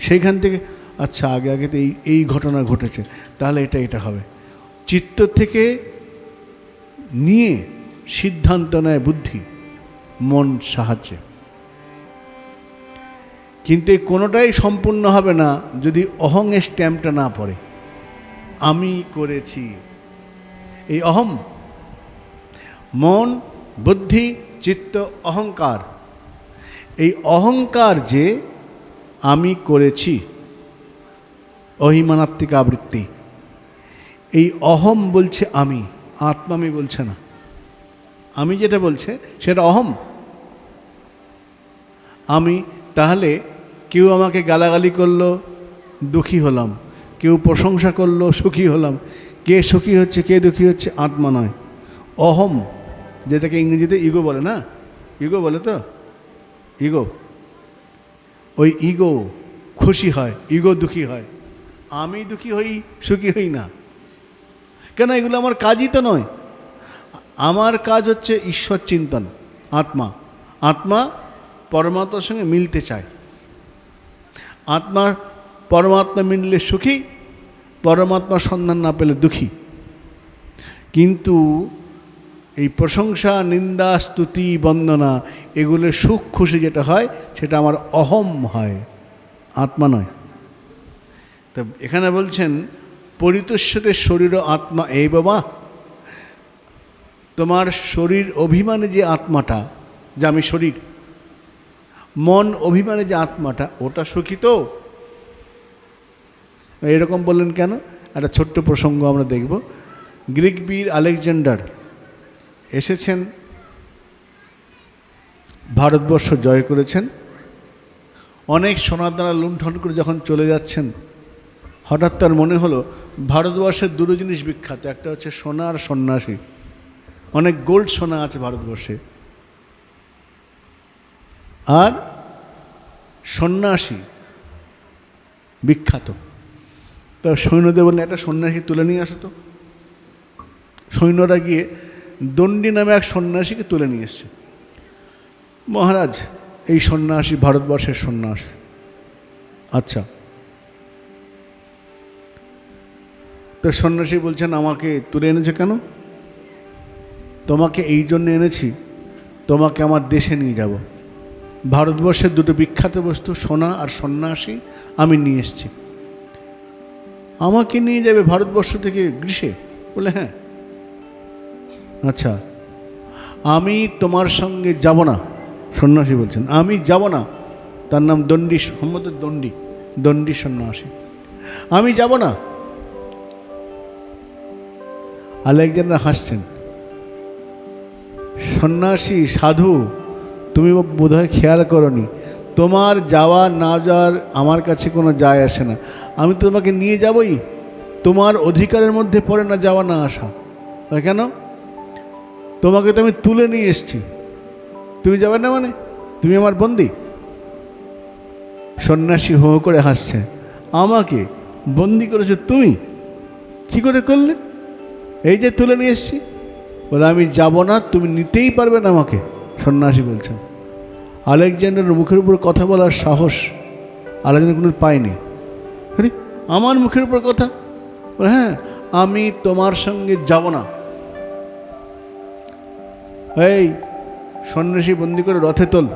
সেইখান থেকে আচ্ছা আগে আগে তো এই ঘটনা ঘটেছে, তাহলে এটা হবে। চিত্ত থেকে নিয়ে সিদ্ধান্ত নেয় বুদ্ধি মন সাহায্যে। কিন্তু এই কোনোটাই সম্পূর্ণ হবে না যদি অহংয়ের স্ট্যাম্পটা না পড়ে, আমি করেছি। এই অহম, মন, বুদ্ধি, চিত্ত, অহংকার, এই অহংকার যে আমি করেছি, অহিমানাত্মিক আবৃত্তি, এই অহম বলছে আমি, আত্মা আমি বলছে না। আমি যেটা বলছে সেটা অহম, আমি। তাহলে কেউ আমাকে গালাগালি করলো, দুঃখী হলাম, কেউ প্রশংসা করলো, সুখী হলাম। কে সুখী হচ্ছে কে দুঃখী হচ্ছে? আত্মা নয়, অহম, যেটাকে ইংরেজিতে ইগো বলে না, ইগো বলে তো, ইগো। ওই ইগো খুশি হয়, ইগো দুঃখী হয়। আমি দুঃখী হই, সুখী হই না কেন? এগুলো আমার কাজই তো নয়। আমার কাজ হচ্ছে ঈশ্বর চিন্তন, আত্মা। আত্মা পরমাত্মার সঙ্গে মিলতে চায়। আত্মা পরমাত্মা মিললে সুখী, পরমাত্মার সন্ধান না পেলে দুঃখী। কিন্তু এই প্রশংসা, নিন্দা, স্তুতি, বন্দনা, এগুলো সুখ খুশি যেটা হয় সেটা আমার অহম হয়, আত্মা নয়। তা এখানে বলছেন পরিতুষ্যতে শরীর আত্মা এই বাবা, তোমার শরীর অভিমানে যে আত্মাটা, যে আমি শরীর, মন অভিমানে যে আত্মাটা, ওটা সুখী তো? এরকম বললেন কেন? একটা ছোট্ট প্রসঙ্গ আমরা দেখব। গ্রিক বীর আলেকজান্ডার এসেছেন, ভারতবর্ষ জয় করেছেন, অনেক সোনার দানা লুণ্ঠন করে যখন চলে যাচ্ছেন, হঠাৎ তার মনে হলো ভারতবর্ষের দুটো জিনিস বিখ্যাত, একটা হচ্ছে সোনা আর সন্ন্যাসী। অনেক গোল্ড সোনা আছে ভারতবর্ষে, আর সন্ন্যাসী বিখ্যাত। তা সৈন্যদের বললেন একটা সন্ন্যাসী তুলে নিয়ে আসো তো। সৈন্যরা গিয়ে দণ্ডী নামে এক সন্ন্যাসীকে তুলে নিয়ে এসছে। মহারাজ, এই সন্ন্যাসী ভারতবর্ষের সন্ন্যাস। আচ্ছা, তো সন্ন্যাসী বলছেন আমাকে তুলে এনেছে কেন? তোমাকে এই জন্য এনেছি, তোমাকে আমার দেশে নিয়ে যাব। ভারতবর্ষের দুটো বিখ্যাত বস্তু সোনা আর সন্ন্যাসী আমি নিয়ে এসেছি। আমাকে নিয়ে যাবে ভারতবর্ষ থেকে গ্রীসে? বলে হ্যাঁ। আচ্ছা, আমি তোমার সঙ্গে যাব না। সন্ন্যাসী বলছেন আমি যাব না। তার নাম দণ্ডী, সম্ভবত দণ্ডী সন্ন্যাসী। আমি যাব না। আলেকজান্ডার হাসছেন। সন্ন্যাসী, সাধু, তুমি বোধহয় খেয়াল করনি, তোমার যাওয়া না যাওয়ার আমার কাছে কোনো যায় আসে না। আমি তো তোমাকে নিয়ে যাবই, তোমার অধিকারের মধ্যে পড়ে না যাওয়া না আসা। কেন? তোমাকে তো আমি তুলে নিয়ে এসেছি, তুমি যাবে না মানে? তুমি আমার বন্দি? সন্ন্যাসী হো করে হাসছে। আমাকে বন্দি করেছো তুমি? কি করে করলে? এই যে তুলে নিয়ে এসছি। বলে আমি যাব না, তুমি নিতেই পারবে না আমাকে। সন্ন্যাসী বলছেন। আলেকজান্ডারের মুখের উপর কথা বলার সাহস আলেকজান্ডার কোনো পায়নি। আরে আমার মুখের উপর কথা? হ্যাঁ, আমি তোমার সঙ্গে যাব না। এই সন্ন্যাসী বন্দি করে রথে তোল।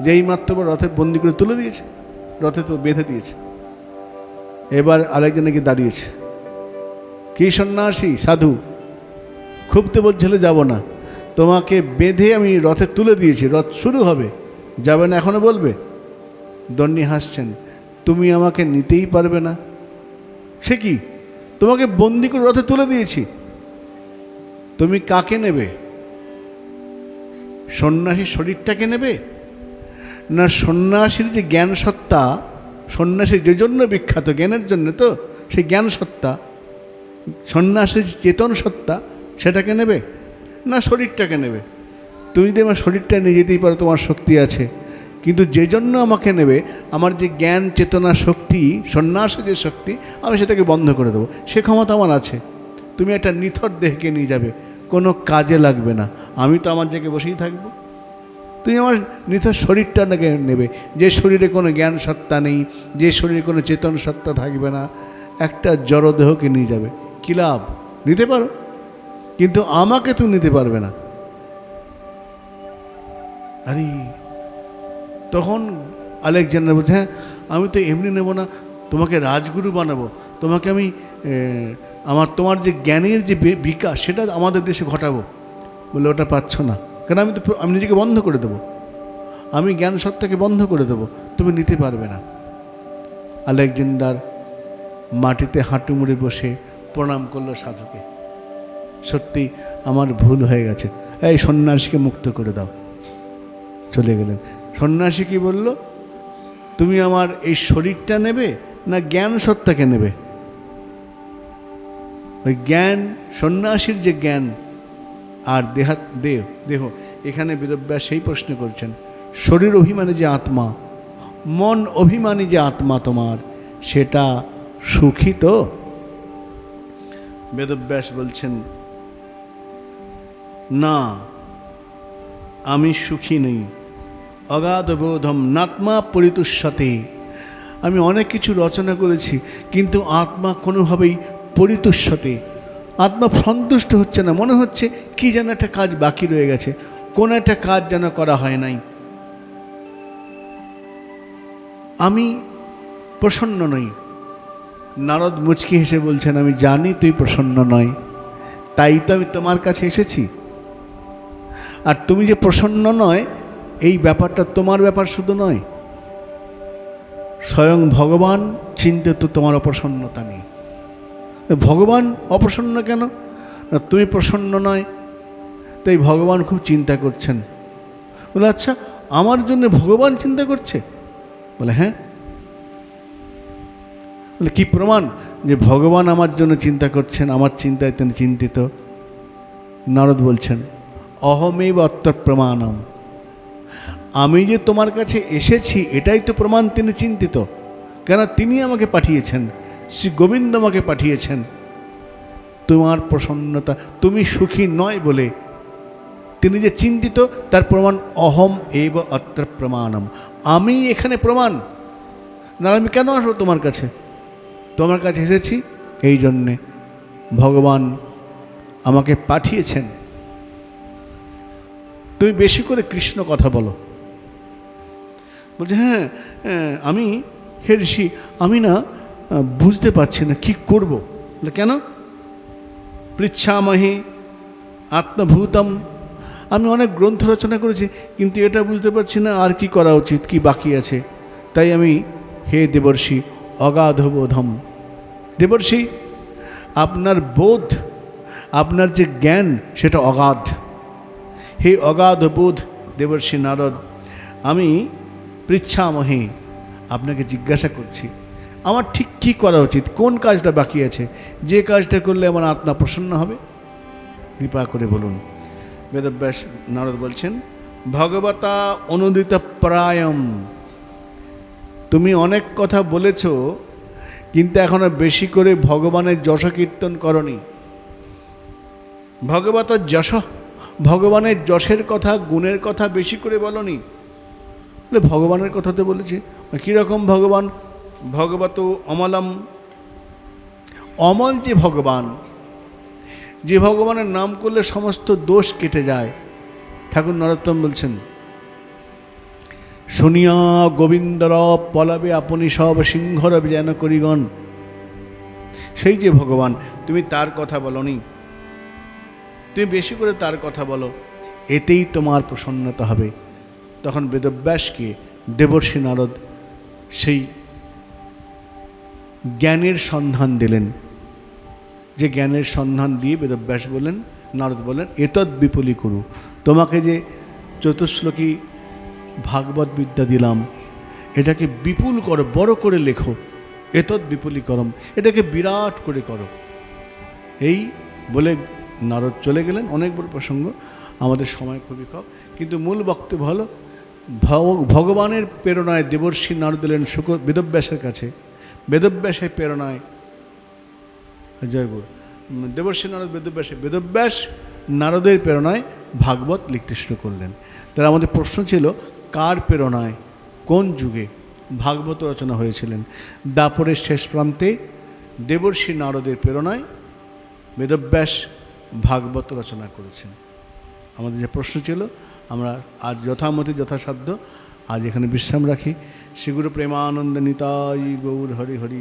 যেই মাত্র রথে বন্দি করে তুলে দিয়েছে, রথে তো বেঁধে দিয়েছে। এবার আলেকজান্ডারকে দাঁড়িয়েছে। কি সন্ন্যাসী, সাধু, খুব তো বলছিলে যাব না, তোমাকে বেঁধে আমি রথে তুলে দিয়েছি, রথ শুরু হবে, যাবে না এখনো বলবে? দণ্ডী হাসছেন। তুমি আমাকে নিতেই পারবে না? সে কি, তোমাকে বন্দি করে রথে তুলে দিয়েছি, তুমি কাকে নেবে? সন্ন্যাসীর শরীরটাকে নেবে না সন্ন্যাসীর যে জ্ঞান সত্তা, সন্ন্যাসী যে জন্য বিখ্যাত, জ্ঞানের জন্য তো, সেই জ্ঞান সত্তা, সন্ন্যাসীর চেতন সত্তা, সেটাকে নেবে না শরীরটাকে নেবে? তুমি যদি আমার শরীরটা নিয়ে যেতেই পারো, তোমার শক্তি আছে, কিন্তু যে জন্য আমাকে নেবে, আমার যে জ্ঞান চেতনা শক্তি, সন্ন্যাসের যে শক্তি, আমি সেটাকে বন্ধ করে দেবো, সে ক্ষমতা আমার আছে। তুমি একটা নিথর দেহকে নিয়ে যাবে, কোনো কাজে লাগবে না, আমি তো আমার জায়গায় বসেই থাকবো। তুমি আমার নিথর শরীরটাকে নেবে, যে শরীরে কোনো জ্ঞান সত্তা নেই, যে শরীরে কোনো চেতন সত্তা থাকবে না, একটা জড়দেহকে নিয়ে যাবে। কী লাভ? নিতে পারো, কিন্তু আমাকে তুমি নিতে পারবে না। আরে তখন আলেকজান্ডার বলছে, হ্যাঁ আমি তো এমনি নেব না, তোমাকে রাজগুরু বানাবো, তোমাকে আমি তোমার যে জ্ঞানের যে বিকাশ, সেটা আমাদের দেশে ঘটাবো। বলে ওটা পাচ্ছ না, কেন? আমি নিজেকে বন্ধ করে দেবো, আমি জ্ঞান সত্তাকে বন্ধ করে দেবো, তুমি নিতে পারবে না। আলেকজান্ডার মাটিতে হাঁটু মুড়ে বসে প্রণাম করলো সাধুকে। সত্যি আমার ভুল হয়ে গেছে, এই সন্ন্যাসীকে মুক্ত করে দাও। চলে গেলেন। সন্ন্যাসী কি বলল? তুমি আমার এই শরীরটা নেবে না জ্ঞান সত্তাকে নেবে? ওই জ্ঞান, সন্ন্যাসীর যে জ্ঞান আর দেহ, এখানে বেদব্যাস সেই প্রশ্ন করছেন, শরীর অভিমানী যে আত্মা, মন অভিমানী যে আত্মা তোমার, সেটা সুখী তো? বেদব্যাস বলছেন না, আমি সুখী নেই। অগাধ বোধম নাত্মা পরিতুষ্যতে। আমি অনেক কিছু রচনা করেছি, কিন্তু আত্মা কোনোভাবেই পরিতুষ্যতে, আত্মা সন্তুষ্ট হচ্ছে না, মনে হচ্ছে কি যেন একটা কাজ বাকি রয়ে গেছে, কোন একটা কাজ যেন করা হয় নাই। আমি প্রসন্ন নই। নারদ মুচকি হেসে বলছেন, আমি জানি তুই প্রসন্ন নয়, তাই তো আমি তোমার কাছে এসেছি। আর তুমি যে প্রসন্ন নয় এই ব্যাপারটা তোমার ব্যাপার শুধু নয়, স্বয়ং ভগবান চিন্তিত তোমার অপ্রসন্নতা নেই। ভগবান অপ্রসন্ন কেন? না তুমি প্রসন্ন নয়, তাই ভগবান খুব চিন্তা করছেন। বলে আচ্ছা, আমার জন্য ভগবান চিন্তা করছে? বলে হ্যাঁ। বলে কি প্রমাণ যে ভগবান আমার জন্য চিন্তা করছেন, আমার চিন্তায় তিনি চিন্তিত? নারদ বলছেন, অহমেব আত্মপ্রমাণম, আমি যে তোমার কাছে এসেছি এটাই তো প্রমাণ তিনি চিন্তিত। কেন? তিনি আমাকে পাঠিয়েছেন, শ্রী গোবিন্দ আমাকে পাঠিয়েছেন। তোমার প্রসন্নতা, তুমি সুখী নয় বলে তিনি যে চিন্তিত তার প্রমাণ অহম এব অত্র প্রমাণম, আমি এখানে প্রমাণ। না আমি কেন আসবো তোমার কাছে? তোমার কাছে এসেছি এই জন্যে ভগবান আমাকে পাঠিয়েছেন। তুমি বেশি করে কৃষ্ণ কথা বলো। বলছে হ্যাঁ আমি হে ঋষি, আমি না বুঝতে পারছি না কি করব। কেন? পৃচ্ছামহি আত্মভূতম, আমি অনেক গ্রন্থ রচনা করেছি কিন্তু এটা বুঝতে পারছি না আর কি করা উচিত, কি বাকি আছে। তাই আমি হে দেবর্ষি অগাধ বোধম, দেবর্ষি আপনার বোধ, আপনার যে জ্ঞান সেটা অগাধ। হে অগাধ বোধ দেবর্ষি নারদ, আমি পৃচ্ছামহি আপনাকে জিজ্ঞাসা করছি আমার ঠিক কী করা উচিত, কোন কাজটা বাকি আছে, যে কাজটা করলে আমার আত্মা প্রসন্ন হবে, কৃপা করে বলুন। বেদব্যাস নারদ বলছেন, ভগবতা অনুদিত প্রায়ম, তুমি অনেক কথা বলেছ কিন্তু এখনো বেশি করে ভগবানের যশ কীর্তন করনি। ভগবত যশ, ভগবানের যশের কথা গুণের কথা বেশি করে বলনি। ভগবানের কথা তো বলেছে, কীরকম ভগবান? ভগবত অমলম, অমল যে ভগবান, যে ভগবানের নাম করলে সমস্ত দোষ কেটে যায়। ঠাকুর নরোত্তম বলছেন, শুনিয়া গোবিন্দর পলাবে আপনি সব সিংহর যেন করিগণ, সেই যে ভগবান তুমি তার কথা বলনি, তুমি বেশি করে তার কথা বলো, এতেই তোমার প্রসন্নতা হবে। তখন বেদব্যাসকে দেবর্ষি নারদ সেই জ্ঞানের সন্ধান দিলেন, যে জ্ঞানের সন্ধান দিয়ে বেদব্যাস বললেন, নারদ বললেন, এতদ বিপুলী করু, তোমাকে যে চতুশ্লোকী ভাগবত বিদ্যা দিলাম এটাকে বিপুল করো, বড় করে লেখো, এতদ বিপুলীকরম, এটাকে বিরাট করে করো। এই বলে নারদ চলে গেলেন। অনেক বড় প্রসঙ্গ, আমাদের সময় খুবই কম, কিন্তু মূল বক্তব্য হলো ভগবানের প্রেরণায় দেবর্ষি নারদ দিলেন বেদব্যাসের কাছে, বেদব্যাসের প্রেরণায়, জয় গুরু, দেবর্ষি নারদ বেদব্যাস নারদের প্রেরণায় ভাগবত লিখতে শুরু করলেন। তাহলে আমাদের প্রশ্ন ছিল, কার প্রেরণায়, কোন যুগে ভাগবত রচনা হয়েছিলেন? দাপরের শেষ প্রান্তে দেবর্ষি নারদের প্রেরণায় বেদব্যাস ভাগবত রচনা করেছেন। আমাদের যে প্রশ্ন ছিল, আমরা আজ যথামতি যথাসাধ্য আজ এখানে বিশ্রাম রাখি। শ্রীগুরু প্রেমানন্দ নিতাই গৌর হরি হরি।